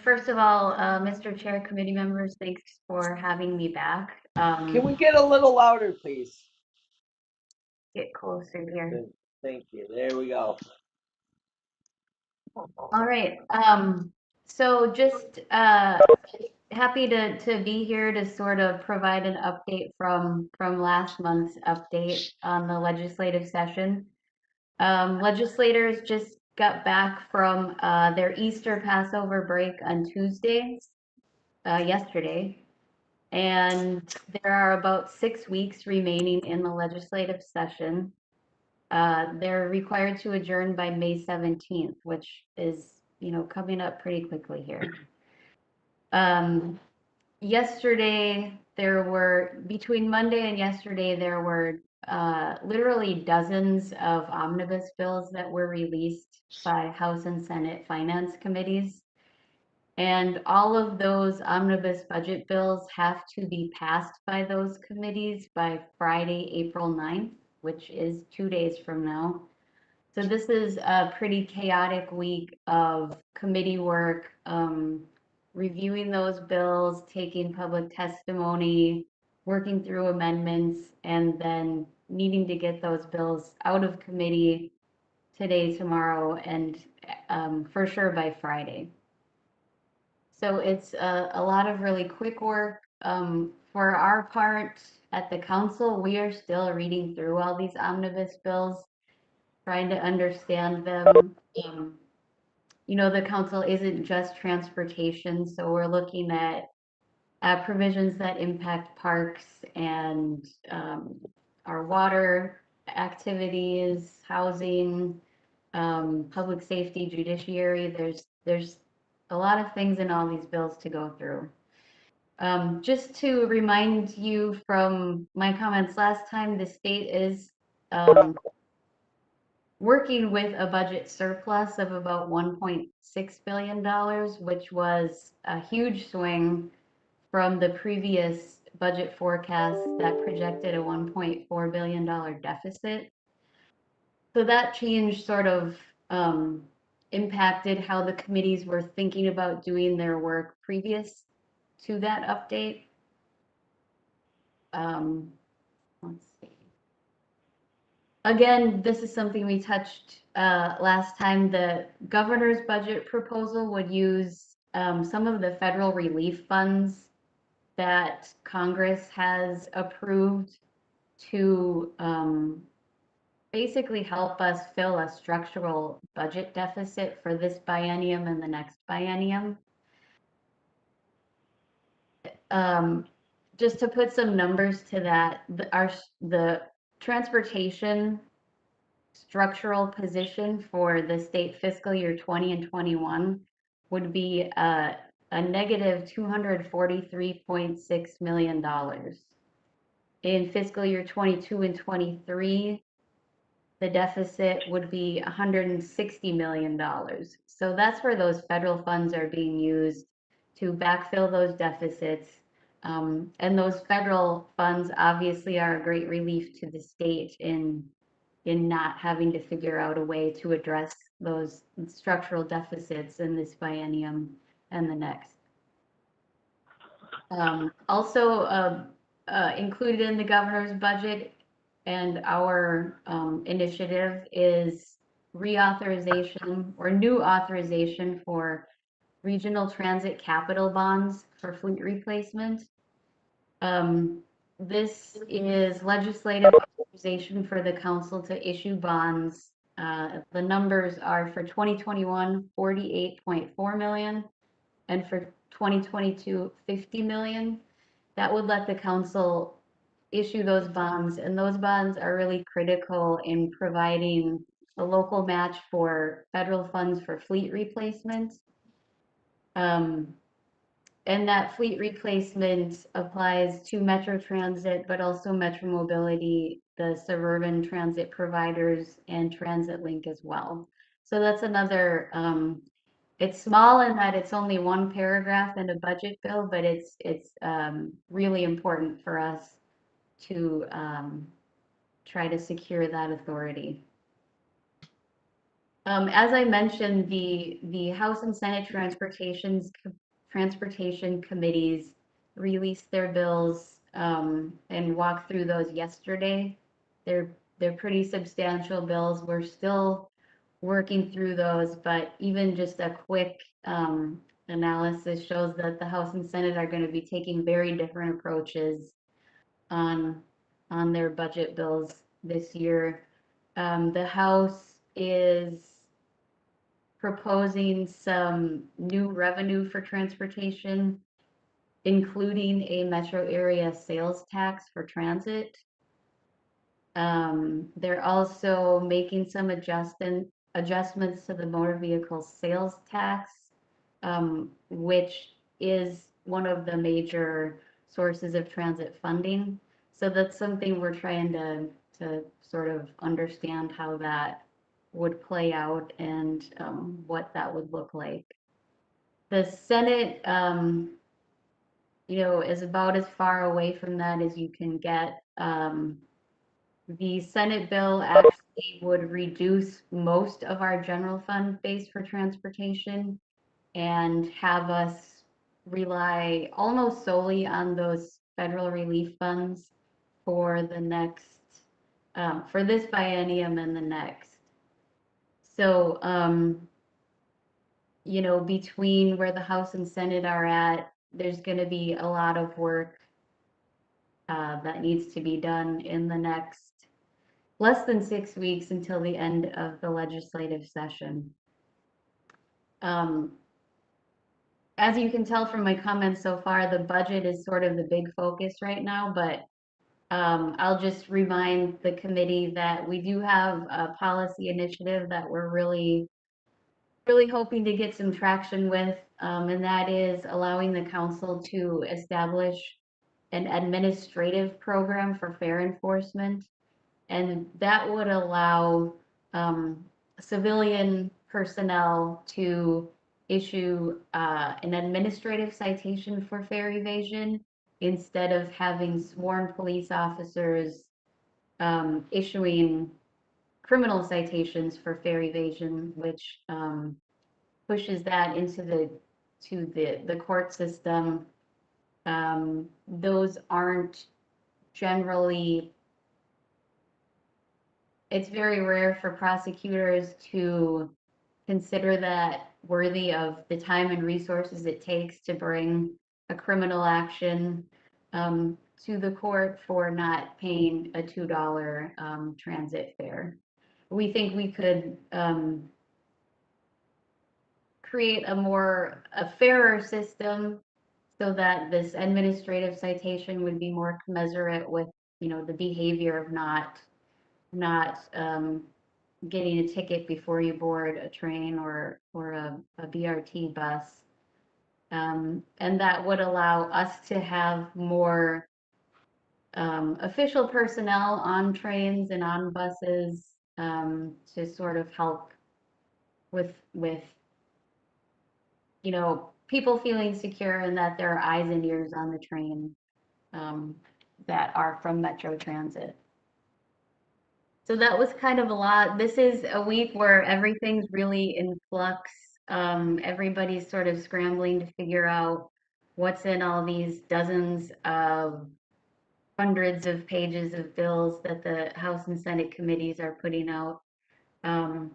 First of all, Mr. Chair, committee members, thanks for having me back. Can we get a little louder, please? Get closer here. Thank you. There we go. All right. So just happy to be here to sort of provide an update from last month's update on the legislative session. Legislators just got back from their Easter Passover break on Tuesday, yesterday, and there are about 6 weeks remaining in the legislative session. They're required to adjourn by May 17th, which is, coming up pretty quickly here. Yesterday, between Monday and yesterday, there were literally dozens of omnibus bills that were released by House and Senate Finance Committees. And all of those omnibus budget bills have to be passed by those committees by Friday, April 9th, which is 2 days from now. So this is a pretty chaotic week of committee work, reviewing those bills, taking public testimony, working through amendments, and then needing to get those bills out of committee today, tomorrow, and for sure by Friday. So it's a lot of really quick work. For our part at the council, we are still reading through all these omnibus bills, trying to understand them. The council isn't just transportation, so we're looking at provisions that impact parks and our water activities, housing, public safety, judiciary. There's a lot of things in all these bills to go through. Just to remind you from my comments last time, the state is working with a budget surplus of about $1.6 billion, which was a huge swing from the previous budget forecast that projected a $1.4 billion deficit. So that change sort of impacted how the committees were thinking about doing their work previous to that update. Let's see. Again, this is something we touched last time. The governor's budget proposal would use some of the federal relief funds that Congress has approved to basically help us fill a structural budget deficit for this biennium and the next biennium. Just to put some numbers to that, the transportation structural position for the state fiscal year 20 and 21 would be a negative $243.6 million. In fiscal year 22 and 23, the deficit would be $160 million. So that's where those federal funds are being used to backfill those deficits. And those federal funds obviously are a great relief to the state in not having to figure out a way to address those structural deficits in this biennium and the next. Also included in the governor's budget and our initiative is reauthorization or new authorization for regional transit capital bonds for fleet replacement. This is legislative authorization for the council to issue bonds. The numbers are for 2021, 48.4 million, and for 2022, 50 million. That would let the council issue those bonds, and those bonds are really critical in providing a local match for federal funds for fleet replacement. And that fleet replacement applies to Metro Transit, but also Metro Mobility, the suburban transit providers, and Transit Link as well. So that's another, it's small in that it's only one paragraph in a budget bill, but it's really important for us to try to secure that authority. As I mentioned, the House and Senate transportation committees released their bills and walked through those yesterday. They're pretty substantial bills. We're still working through those, but even just a quick analysis shows that the House and Senate are going to be taking very different approaches on their budget bills this year. The House is proposing some new revenue for transportation, including a metro area sales tax for transit. They're also making some adjustments to the motor vehicle sales tax, which is one of the major sources of transit funding. So that's something we're trying to sort of understand how that would play out and what that would look like. The Senate, is about as far away from that as you can get. The Senate bill actually would reduce most of our general fund base for transportation and have us rely almost solely on those federal relief funds for the next, for this biennium and the next. So, between where the House and Senate are at, there's going to be a lot of work that needs to be done in the next less than 6 weeks until the end of the legislative session. As you can tell from my comments so far, the budget is sort of the big focus right now, but I'll just remind the committee that we do have a policy initiative that we're really hoping to get some traction with, and that is allowing the council to establish an administrative program for fare enforcement. And that would allow civilian personnel to issue an administrative citation for fare evasion instead of having sworn police officers issuing criminal citations for fare evasion, which pushes that into the court system. Those aren't generally, it's very rare for prosecutors to consider that worthy of the time and resources it takes to bring a criminal action to the court for not paying a $2 transit fare. We think we could create a fairer system so that this administrative citation would be more commensurate with, the behavior of not getting a ticket before you board a train or a BRT bus. And that would allow us to have more official personnel on trains and on buses to sort of help with people feeling secure and that there are eyes and ears on the train that are from Metro Transit. So that was kind of a lot. This is a week where everything's really in flux. Everybody's sort of scrambling to figure out what's in all these dozens of hundreds of pages of bills that the House and Senate committees are putting out. On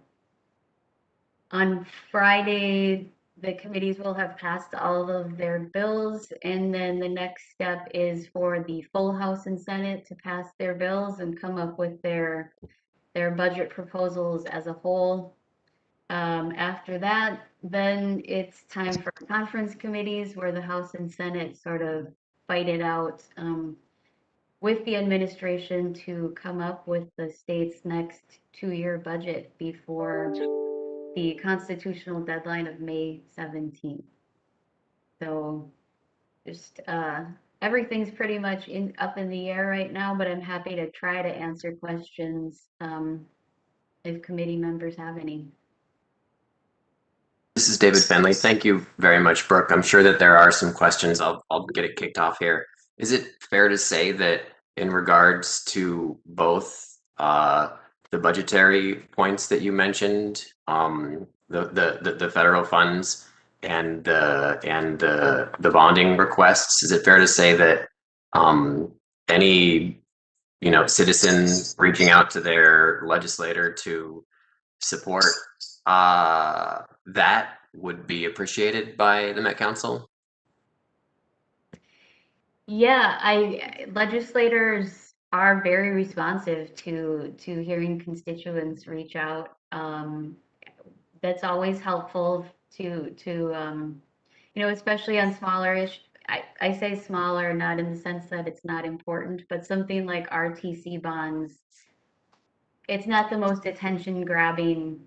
Friday, the committees will have passed all of their bills, and then the next step is for the full House and Senate to pass their bills and come up with their budget proposals as a whole. After that, then it's time for conference committees where the House and Senate sort of fight it out with the administration to come up with the state's next 2-year budget before the constitutional deadline of May 17th. So just everything's pretty much up in the air right now, but I'm happy to try to answer questions if committee members have any. This is David Fenley. Thank you very much, Brooke. I'm sure that there are some questions. I'll get it kicked off here. Is it fair to say that in regards to both the budgetary points that you mentioned, the federal funds and the bonding requests. Is it fair to say that any citizen reaching out to their legislator to support that would be appreciated by the Met Council? Yeah, legislators are very responsive to hearing constituents reach out. That's always helpful to especially on smaller ish. I say smaller, not in the sense that it's not important, but something like RTC bonds, it's not the most attention grabbing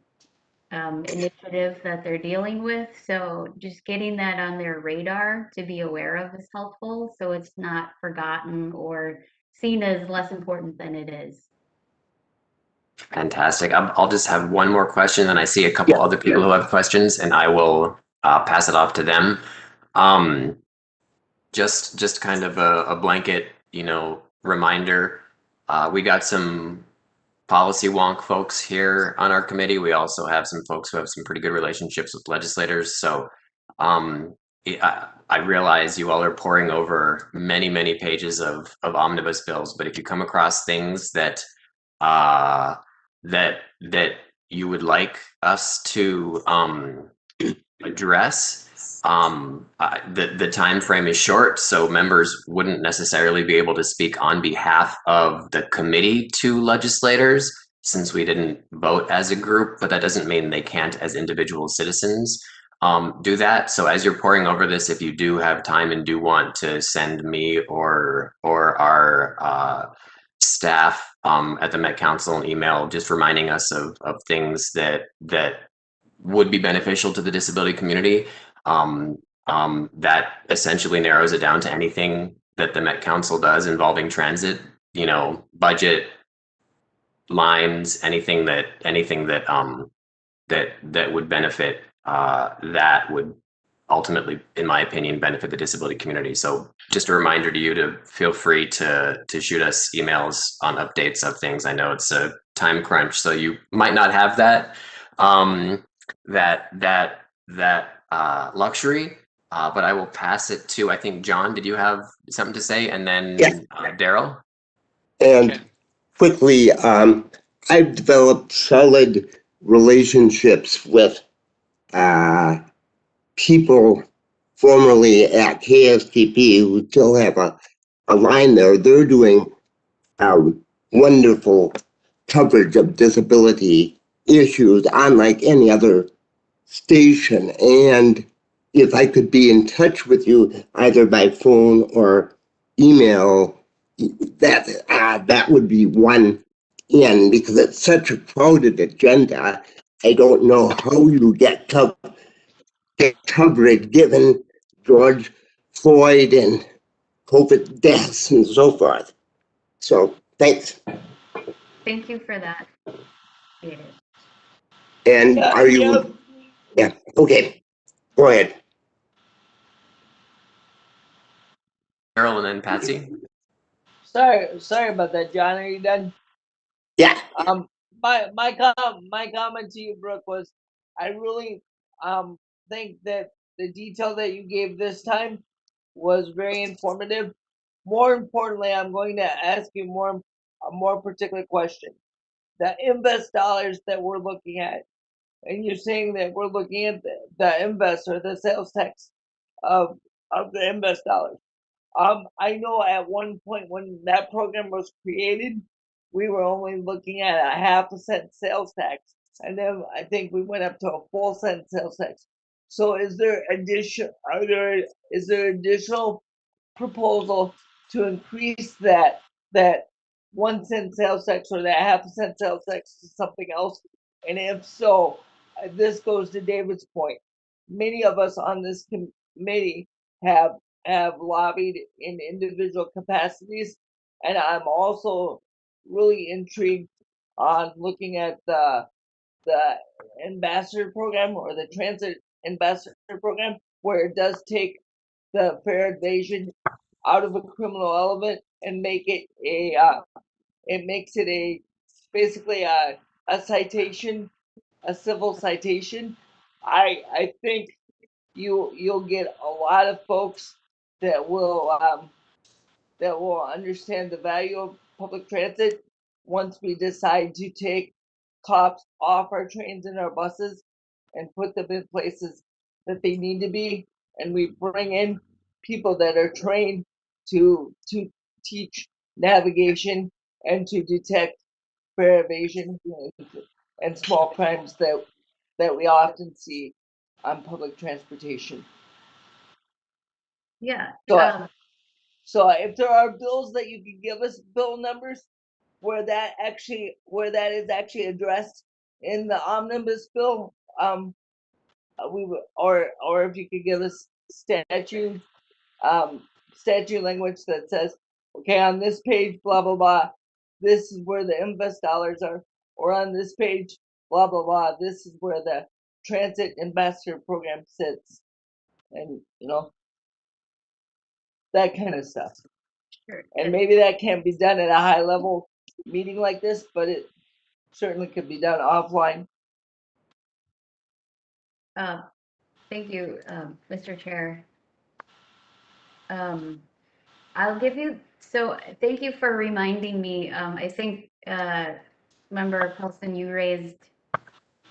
initiative that they're dealing with. So just getting that on their radar to be aware of is helpful. So it's not forgotten or seen as less important than it is. Fantastic. I'll just have one more question, and I see a couple other people who have questions, and I will pass it off to them. Just kind of a blanket, reminder. We got some policy wonk folks here on our committee. We also have some folks who have some pretty good relationships with legislators. So I realize you all are poring over many, many pages of omnibus bills, but if you come across things that that you would like us to address, the time frame is short, so members wouldn't necessarily be able to speak on behalf of the committee to legislators since we didn't vote as a group, but that doesn't mean they can't as individual citizens do that. So as you're poring over this, if you do have time and do want to send me or our staff at the Met Council an email just reminding us of things that would be beneficial to the disability community, that essentially narrows it down to anything that the Met Council does involving transit, budget lines, anything that that would benefit, that would ultimately, in my opinion, benefit the disability community. So just a reminder to you to feel free to shoot us emails on updates of things. I know it's a time crunch, so you might not have that luxury. But I will pass it to, I think, John. Did you have something to say? And then Daryl. And quickly, I've developed solid relationships with people formerly at KSTP who still have a line there. They're doing wonderful coverage of disability issues unlike any other station. And if I could be in touch with you either by phone or email, that would be one in, because it's such a crowded agenda. I don't know how you get coverage given George Floyd and COVID deaths and so forth. So thanks. Thank you for that. Yeah. And are you? Yeah. Okay. Go ahead. Daryl and then Patsy. Sorry about that, John. Are you done? Yeah. My comment to you, Brooke, was I really think that the detail that you gave this time was very informative. More importantly, I'm going to ask you a more particular question. The invest dollars that we're looking at, and you're saying that we're looking at the invest or the sales tax of the invest dollars. I know at one point when that program was created, we were only looking at a 0.5% sales tax, and then I think we went up to a full cent sales tax. So is there additional proposal to increase that 1 cent sales tax or that 0.5% sales tax to something else? And if so, this goes to David's point. Many of us on this committee have lobbied in individual capacities, and I'm also really intrigued on looking at the ambassador program or the transit ambassador program, where it does take the fare evasion out of a criminal element and make it it makes it a basically a citation, a civil citation, I think you'll get a lot of folks that will understand the value of public transit once we decide to take cops off our trains and our buses and put them in places that they need to be, and we bring in people that are trained to teach navigation and to detect fare evasion and small crimes that we often see on public transportation. Yeah. So if there are bills that you can give us bill numbers where that is actually addressed in the omnibus bill, we would, or if you could give us statute language that says, okay, on this page, blah blah blah, this is where the invest dollars are, or on this page, blah blah blah, this is where the transit ambassador program sits, and that kind of stuff. Sure. And maybe that can't be done at a high level meeting like this, but it certainly could be done offline. Thank you, Mr. Chair. I'll give you, so thank you for reminding me. I think, Member Paulson, you raised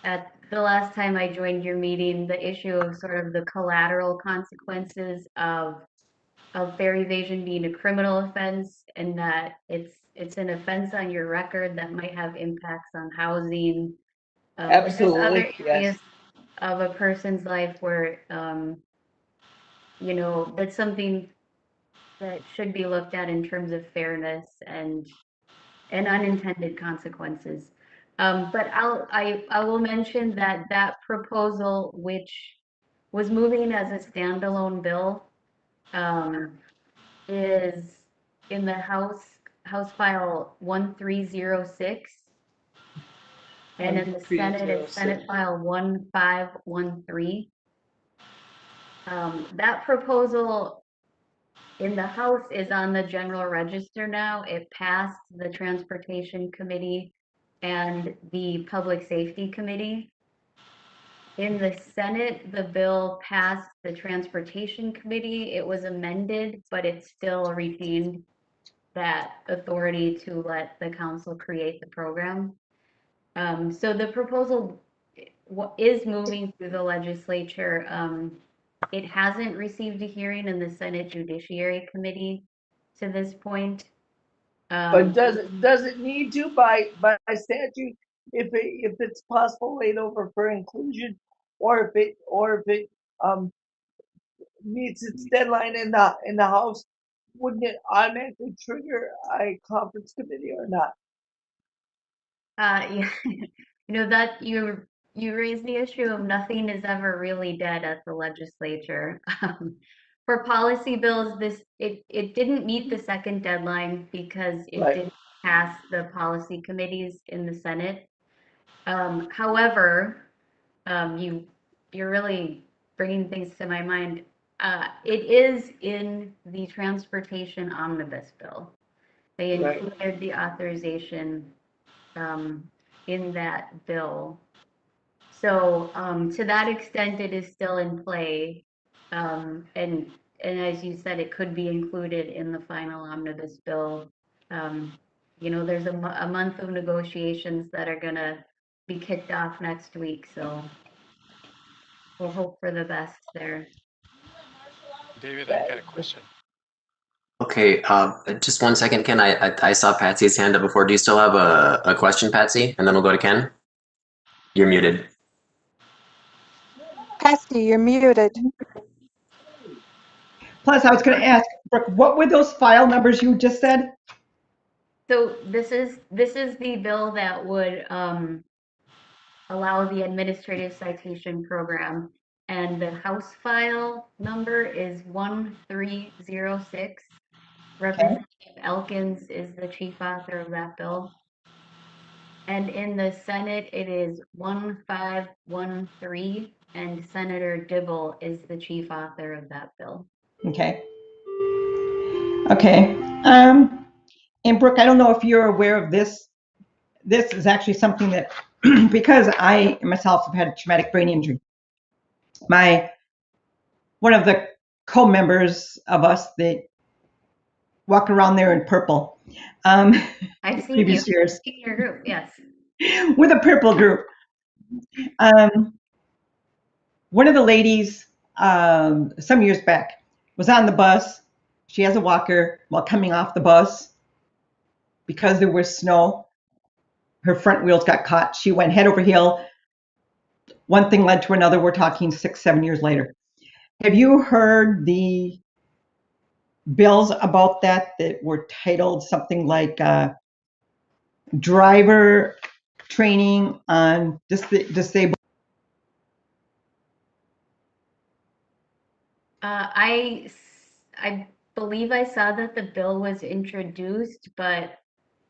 at the last time I joined your meeting, the issue of sort of the collateral consequences of fare evasion being a criminal offense, and that it's an offense on your record that might have impacts on housing. Absolutely, other areas yes. of a person's life where, that's something that should be looked at in terms of fairness and unintended consequences. But I will mention that proposal, which was moving as a standalone bill, is in the House File 1306. And in the Senate, it's Senate File 1513. That proposal in the House is on the General Register now. It passed the Transportation Committee and the Public Safety Committee. In the Senate, the bill passed the Transportation Committee. It was amended, but it still retained that authority to let the council create the program. So the proposal is moving through the legislature. It hasn't received a hearing in the Senate Judiciary Committee to this point. But does it need to by statute if it's possible laid over for inclusion, or if it meets its deadline in the House, wouldn't it automatically trigger a conference committee or not? Yeah, that you raised the issue of nothing is ever really dead at the legislature. For policy bills, it didn't meet the second deadline because it Right. didn't pass the policy committees in the Senate. However, you're really bringing things to my mind. It is in the transportation omnibus bill. They Right. included the authorization in that bill. So to that extent, it is still in play. And as you said, it could be included in the final omnibus bill. There's a month of negotiations that are going to be kicked off next week. So we'll hope for the best there. David, I've got a question. Okay, just 1 second, Ken. I saw Patsy's hand up before. Do you still have a question, Patsy? And then we'll go to Ken. You're muted. Patsy, you're muted. Plus, I was going to ask, Brooke, what were those file numbers you just said? So this is the bill that would allow the administrative citation program, and the House file number is 1306. Representative Elkins is the chief author of that bill. And in the Senate, it is 1513, and Senator Dibble is the chief author of that bill. Okay. Okay. And Brooke, I don't know if you're aware of this. this is actually something that, because I myself have had a traumatic brain injury, one of the co-members of us that walk around there in purple, I've seen you previous years, in your group, yes. with a purple group. One of the ladies, some years back, was on the bus. She has a walker. While coming off the bus, because there was snow, her front wheels got caught. She went head over heel. One thing led to another. We're talking 6, 7 years later. Have you heard the bills about that were titled something like driver training on disabled? I believe I saw that the bill was introduced, but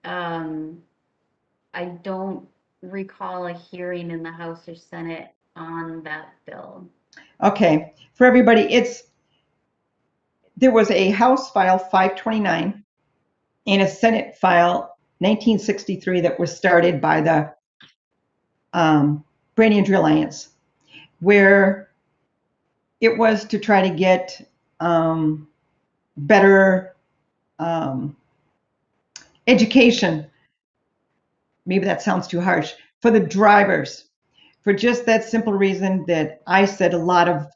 I don't recall a hearing in the House or Senate on that bill. Okay, for everybody, there was a House File 529 and a Senate File 1963 that was started by the Brain Injury Alliance, where it was to try to get better education. Maybe that sounds too harsh for the drivers, for just that simple reason that I said a lot of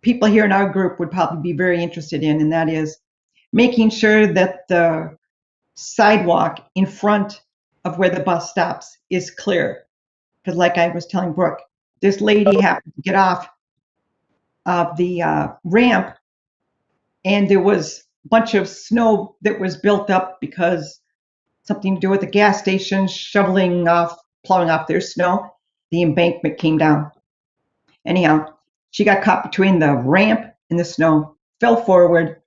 people here in our group would probably be very interested in, and that is making sure that the sidewalk in front of where the bus stops is clear. Because like I was telling Brooke, this lady happened to get off of the ramp, and there was a bunch of snow that was built up because something to do with the gas station plowing off their snow. The embankment came down. Anyhow, she got caught between the ramp and the snow, fell forward.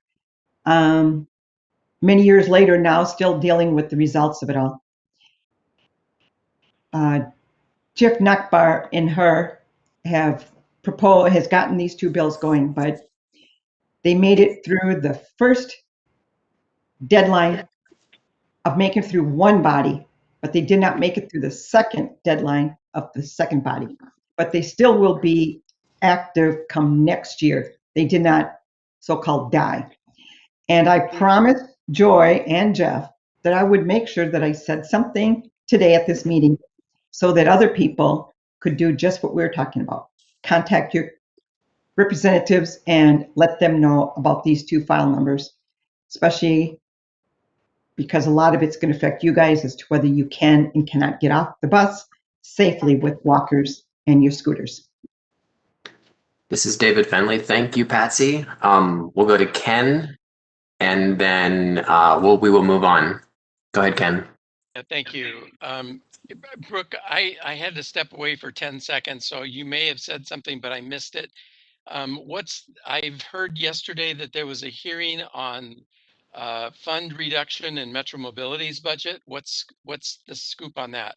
Many years later now, still dealing with the results of it all. Jeff Nakbar and her has gotten these two bills going, but they made it through the first deadline of making it through one body, but they did not make it through the second deadline of the second body. But they still will be active come next year. They did not so-called die. And I promised Joy and Jeff that I would make sure that I said something today at this meeting so that other people could do just what we're talking about. Contact your representatives and let them know about these two file numbers, especially because a lot of it's going to affect you guys as to whether you can and cannot get off the bus safely with walkers and your scooters. This is David Fenley. Thank you, Patsy. We'll go to Ken, and then we will move on. Go ahead, Ken. Yeah, thank you. Brooke, I had to step away for 10 seconds, so you may have said something, but I missed it. I've heard yesterday that there was a hearing on fund reduction in Metro Mobility's budget. What's the scoop on that?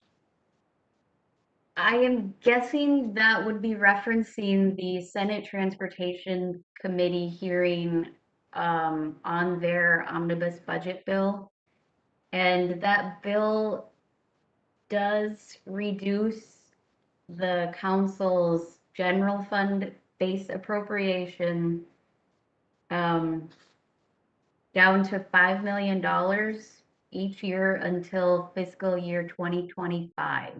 I am guessing that would be referencing the Senate Transportation Committee hearing on their omnibus budget bill. And that bill does reduce the council's general fund base appropriation down to $5 million each year until fiscal year 2025.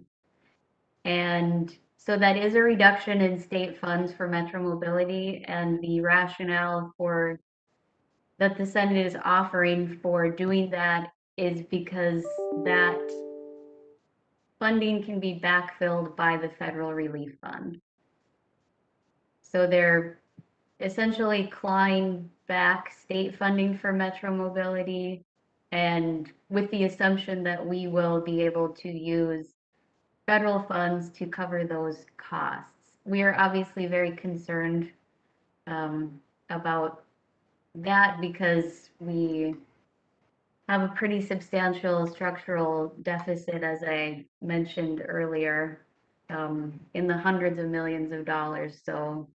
And so that is a reduction in state funds for Metro Mobility, and the rationale for that the Senate is offering for doing that is because that funding can be backfilled by the federal relief fund. So they're essentially clawing back state funding for Metro Mobility, and with the assumption that we will be able to use federal funds to cover those costs. We are obviously very concerned about that because we have a pretty substantial structural deficit, as I mentioned earlier, in the hundreds of millions of dollars. So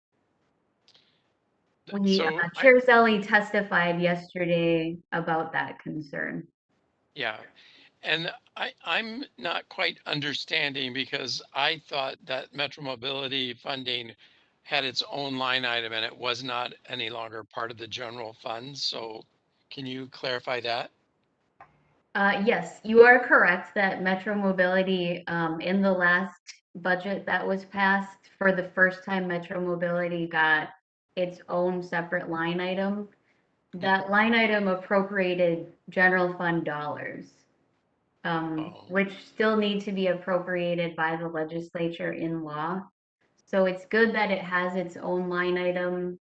Chair Zelli testified yesterday about that concern. Yeah, and I'm not quite understanding because I thought that Metro Mobility funding had its own line item and it was not any longer part of the general fund. So can you clarify that? Yes, you are correct that Metro Mobility, in the last budget that was passed, for the first time, Metro Mobility got its own separate line item. That line item appropriated general fund dollars, which still need to be appropriated by the legislature in law. So it's good that it has its own line item.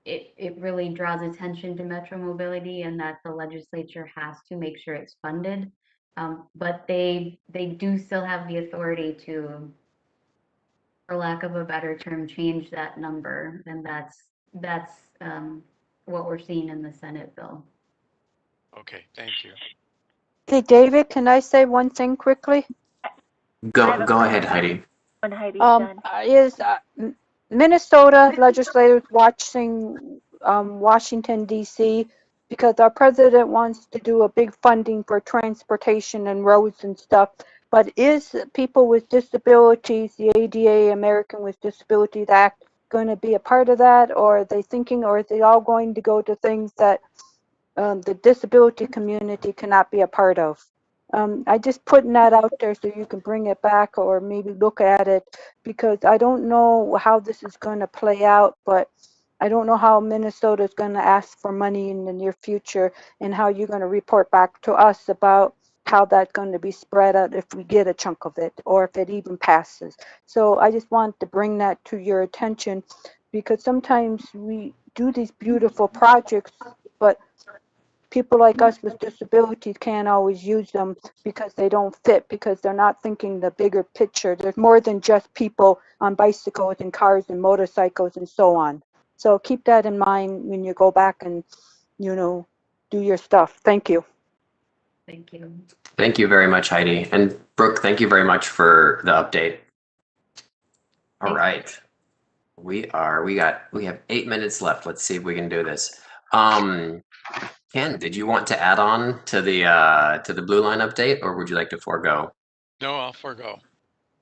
It really draws attention to Metro Mobility and that the legislature has to make sure it's funded. But they do still have the authority to, for lack of a better term, change that number. And that's what we're seeing in the Senate bill. Okay, thank you. Hey, David, can I say one thing quickly? Go ahead, Heidi. When Heidi's done. Is Minnesota legislators watching Washington, D.C., because our president wants to do a big funding for transportation and roads and stuff. But is people with disabilities, the ADA, American with Disabilities Act, going to be a part of that? Or are they thinking, or is it all going to go to things that the disability community cannot be a part of? I just putting that out there so you can bring it back or maybe look at it, because I don't know how this is going to play out, but I don't know how Minnesota is going to ask for money in the near future and how you're going to report back to us about how that's going to be spread out if we get a chunk of it or if it even passes. So I just want to bring that to your attention, because sometimes we do these beautiful projects, but people like us with disabilities can't always use them because they don't fit, because they're not thinking the bigger picture. There's more than just people on bicycles and cars and motorcycles and so on. So keep that in mind when you go back and, do your stuff. Thank you. Thank you. Thank you very much, Heidi. And Brooke, thank you very much for the update. All right. We have 8 minutes left. Let's see if we can do this. Ken, did you want to add on to the Blue Line update, or would you like to forego? No, I'll forego.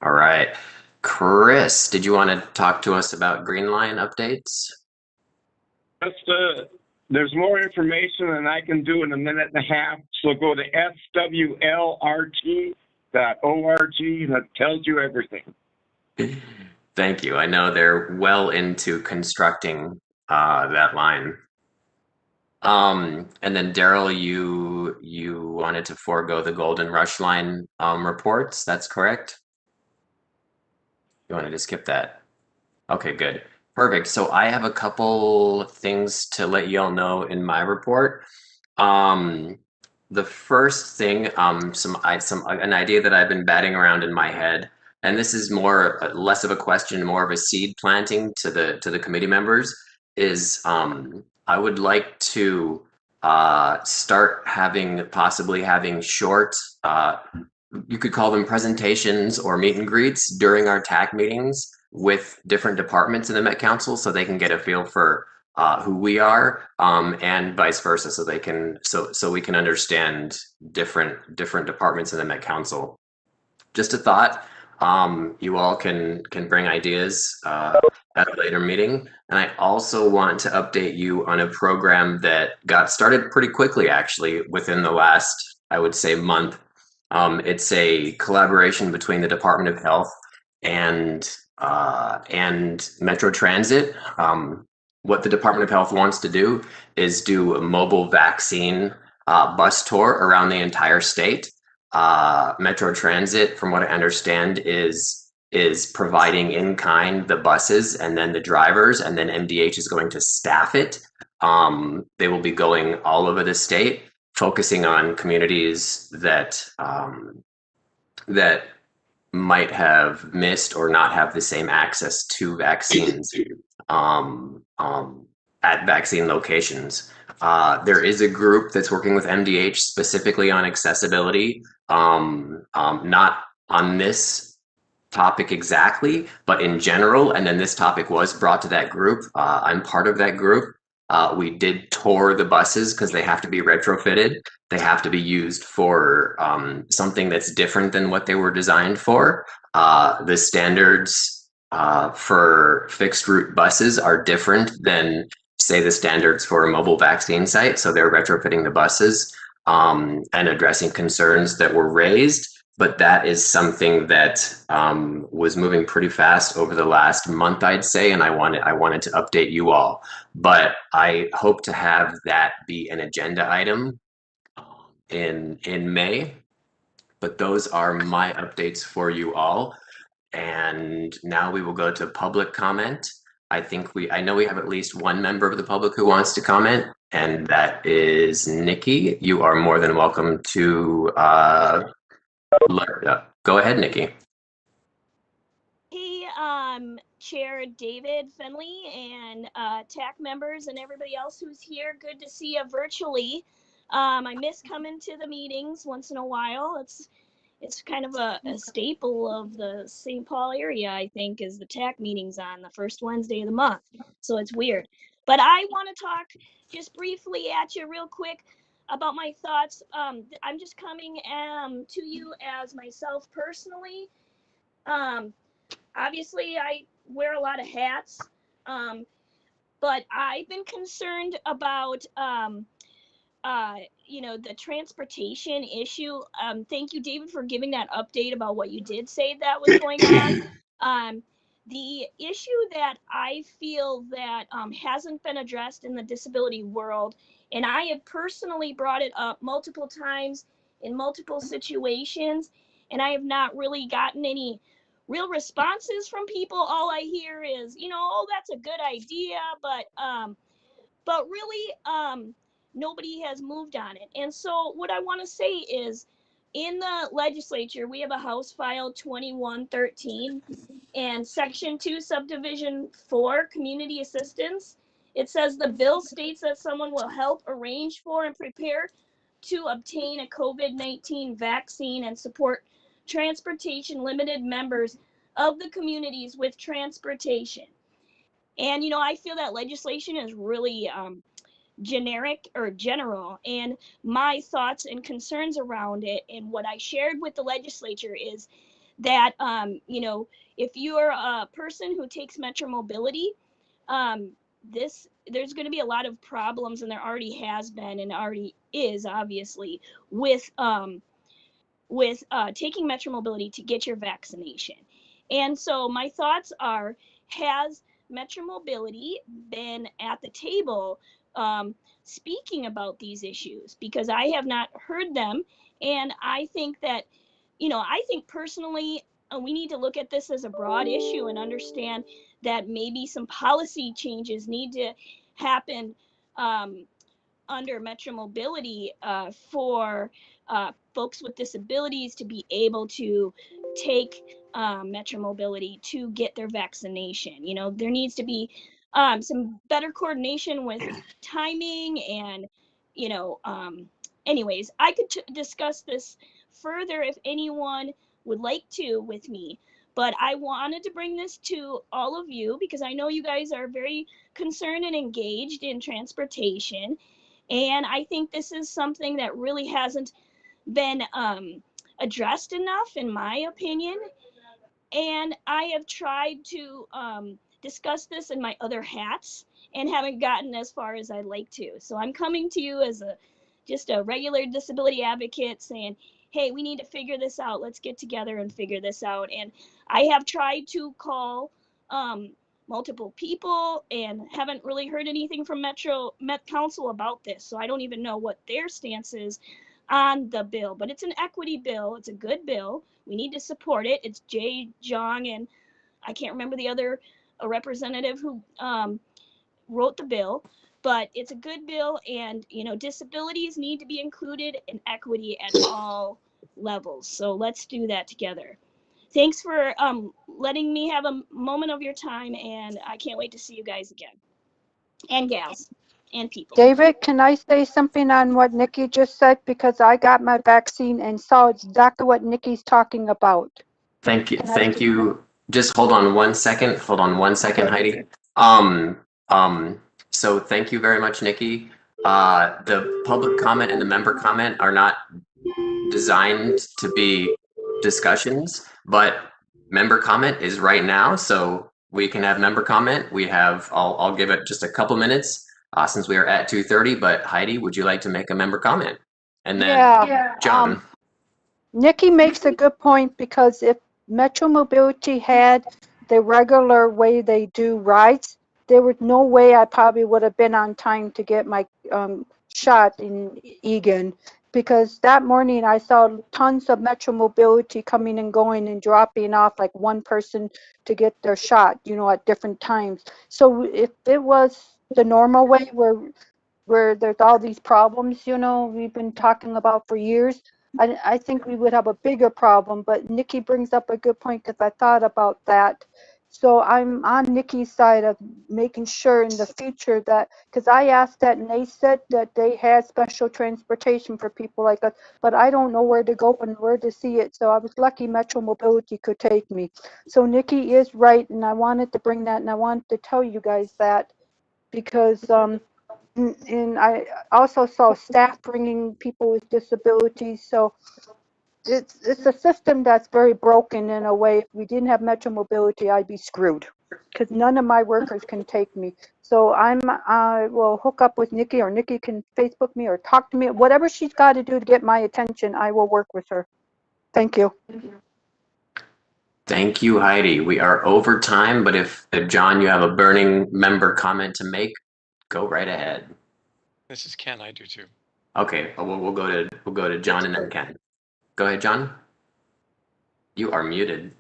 All right. Chris, did you want to talk to us about Green Line updates? There's more information than I can do in a minute and a half. So go to swlrt.org and it tells you everything. Thank you. I know they're well into constructing that line. And then Daryl, you wanted to forego the Golden Rush Line reports. That's correct? You wanted to skip that? Okay, good. Perfect. So I have a couple things to let you all know in my report. The first thing, an idea that I've been batting around in my head, and this is less of a question, more of a seed planting to the committee members, is I would like to start possibly having short, you could call them presentations or meet and greets during our TAC meetings with different departments in the Met Council, so they can get a feel for who we are, and vice versa, so we can understand different departments in the Met Council. Just a thought. You all can bring ideas at a later meeting. And I also want to update you on a program that got started pretty quickly, actually, within the last, I would say, month. It's a collaboration between the Department of Health and Metro Transit. What the Department of Health wants to do is do a mobile vaccine bus tour around the entire state. Metro Transit, from what I understand, is providing in kind the buses and then the drivers, and then MDH is going to staff it. They will be going all over the state, focusing on communities that might have missed or not have the same access to vaccines at vaccine locations. There is a group that's working with MDH specifically on accessibility, not on this topic exactly, but in general. And then this topic was brought to that group. I'm part of that group. We did tour the buses because they have to be retrofitted. They have to be used for something that's different than what they were designed for. The standards for fixed route buses are different than, say, the standards for a mobile vaccine site. So they're retrofitting the buses and addressing concerns that were raised. But that is something that was moving pretty fast over the last month, I'd say, and I wanted to update you all. But I hope to have that be an agenda item in May. But those are my updates for you all. And now we will go to public comment. I know we have at least one member of the public who wants to comment, and that is Nikki. You are more than welcome to go ahead, Nikki. Hey, Chair David Finley and TAC members and everybody else who's here. Good to see you virtually. I miss coming to the meetings once in a while. It's kind of a staple of the St. Paul area, I think, is the TAC meetings on the first Wednesday of the month. So it's weird. But I want to talk just briefly at you real quick about my thoughts. I'm just coming to you as myself personally. Obviously, I wear a lot of hats, but I've been concerned about the transportation issue. Thank you, David, for giving that update about what you did say that was going on. The issue that I feel that hasn't been addressed in the disability world, and I have personally brought it up multiple times in multiple situations, and I have not really gotten any real responses from people. All I hear is, oh, that's a good idea, but really, nobody has moved on it. And so what I want to say is, in the legislature, we have a House File 2113 and Section 2, Subdivision 4, Community Assistance. It says the bill states that someone will help arrange for and prepare to obtain a COVID-19 vaccine and support transportation limited members of the communities with transportation. And, I feel that legislation is really generic or general, and my thoughts and concerns around it and what I shared with the legislature is that if you are a person who takes Metro Mobility, there's going to be a lot of problems, and there already has been and already is, obviously, with taking Metro Mobility to get your vaccination. And so my thoughts are, has Metro Mobility been at the table speaking about these issues? Because I have not heard them. And I think that, I think personally, we need to look at this as a broad issue and understand that maybe some policy changes need to happen under Metro Mobility for folks with disabilities to be able to take Metro Mobility to get their vaccination. There needs to be some better coordination with timing and, anyways, I could discuss this further if anyone would like to with me. But I wanted to bring this to all of you because I know you guys are very concerned and engaged in transportation. And I think this is something that really hasn't been addressed enough, in my opinion. And I have tried to discuss this in my other hats and haven't gotten as far as I'd like to. So I'm coming to you as just a regular disability advocate saying, hey, we need to figure this out. Let's get together and figure this out. And I have tried to call multiple people and haven't really heard anything from Met Council about this. So I don't even know what their stance is on the bill, but it's an equity bill. It's a good bill. We need to support it. It's Jay Jong and I can't remember the other representative who wrote the bill, but it's a good bill. And, disabilities need to be included in equity at all levels. So let's do that together. Thanks for letting me have a moment of your time, and I can't wait to see you guys again. And gals and people. David, can I say something on what Nikki just said? Because I got my vaccine and saw exactly what Nikki's talking about. Thank you. Thank you. Just hold on one second. Heidi. So thank you very much, Nikki. The public comment and the member comment are not designed to be discussions, but member comment is right now. So we can have member comment. I'll give it just a couple minutes since we are at 2:30, but Heidi, would you like to make a member comment? And then Yeah. John. Nikki makes a good point because if Metro Mobility had the regular way they do rides, there was no way I probably would have been on time to get my shot in Egan, because that morning I saw tons of Metro Mobility coming and going and dropping off like one person to get their shot, at different times. So if it was the normal way where there's all these problems, we've been talking about for years, I think we would have a bigger problem. But Nikki brings up a good point because I thought about that. So I'm on Nikki's side of making sure in the future that, because I asked that and they said that they had special transportation for people like us, but I don't know where to go and where to see it. So I was lucky Metro Mobility could take me. So Nikki is right, and I wanted to bring that, and I wanted to tell you guys that because and I also saw staff bringing people with disabilities. So it's a system that's very broken in a way. If we didn't have Metro Mobility, I'd be screwed because none of my workers can take me. So I will hook up with Nikki, or Nikki can Facebook me or talk to me. Whatever she's got to do to get my attention, I will work with her. Thank you. Thank you, Heidi. We are over time, but if John, you have a burning member comment to make, go right ahead. This is Ken. I do too. Okay, we'll go to John and then Ken. Go ahead, John. You are muted.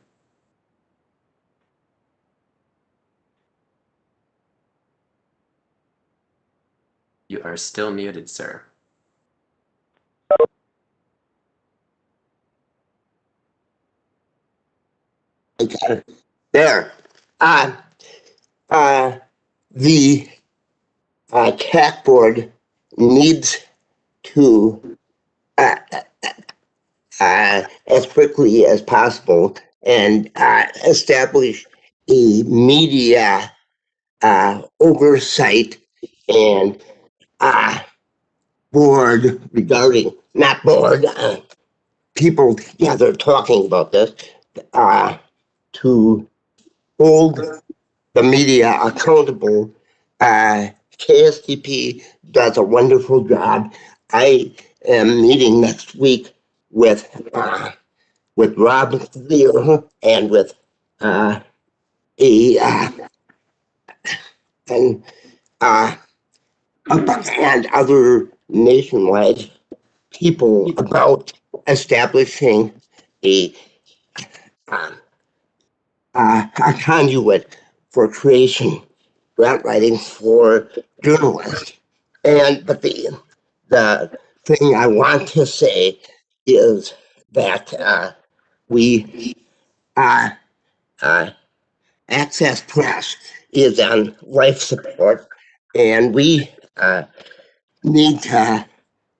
You are still muted, sir. Okay. There. The CAC board needs to, as quickly as possible, and establish a media oversight and board regarding, not board, people together talking about this, to hold the media accountable. KSTP does a wonderful job. I am meeting next week with Rob Lear and with and other nationwide people about establishing a a conduit for creation, grant writing for journalists. But the thing I want to say is that we Access Press is on life support, and we need to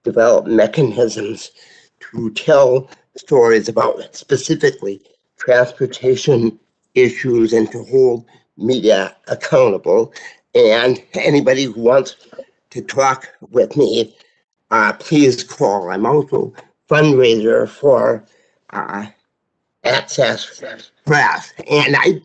develop mechanisms to tell stories about specifically transportation issues and to hold media accountable. And anybody who wants to talk with me, please call. I'm also fundraiser for Access Press, and I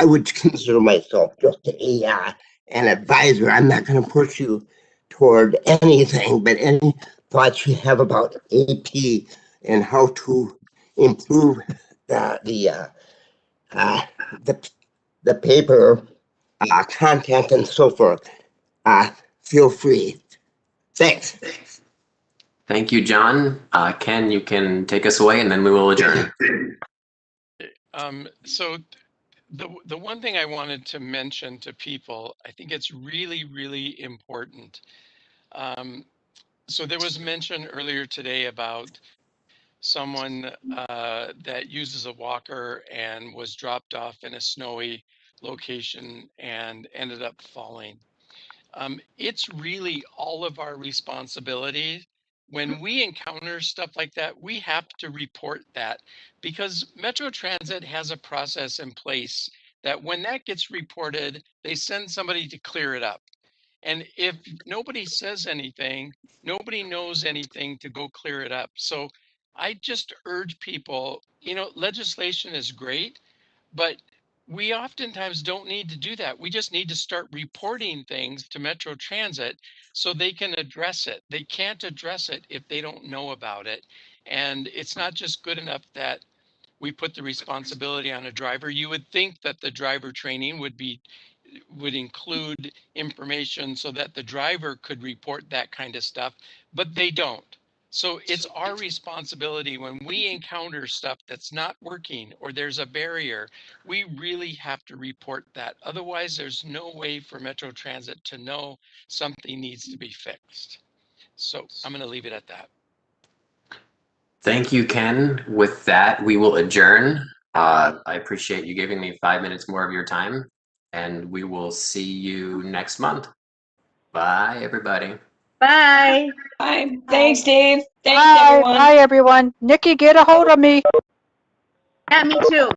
would consider myself just an advisor. I'm not going to push you toward anything, but any thoughts you have about AP and how to improve the the paper content and so forth, feel free. Thanks. Thank you, John. Ken, you can take us away and then we will adjourn. So the one thing I wanted to mention to people, I think it's really, really important. So there was mention earlier today about someone that uses a walker and was dropped off in a snowy location and ended up falling. It's really all of our responsibility. When we encounter stuff like that, we have to report that because Metro Transit has a process in place that when that gets reported, they send somebody to clear it up. And if nobody says anything, nobody knows anything to go clear it up. So I just urge people, legislation is great, but we oftentimes don't need to do that. We just need to start reporting things to Metro Transit so they can address it. They can't address it if they don't know about it. And it's not just good enough that we put the responsibility on a driver. You would think that the driver training would include information so that the driver could report that kind of stuff, but they don't. So it's our responsibility when we encounter stuff that's not working or there's a barrier, we really have to report that. Otherwise, there's no way for Metro Transit to know something needs to be fixed. So I'm going to leave it at that. Thank you, Ken. With that, we will adjourn. I appreciate you giving me 5 minutes more of your time, and we will see you next month. Bye, everybody. Bye. Hi, thanks, Dave. Thanks, Bye, everyone. bye, everyone. Nikki, get a hold of me. Yeah, me too.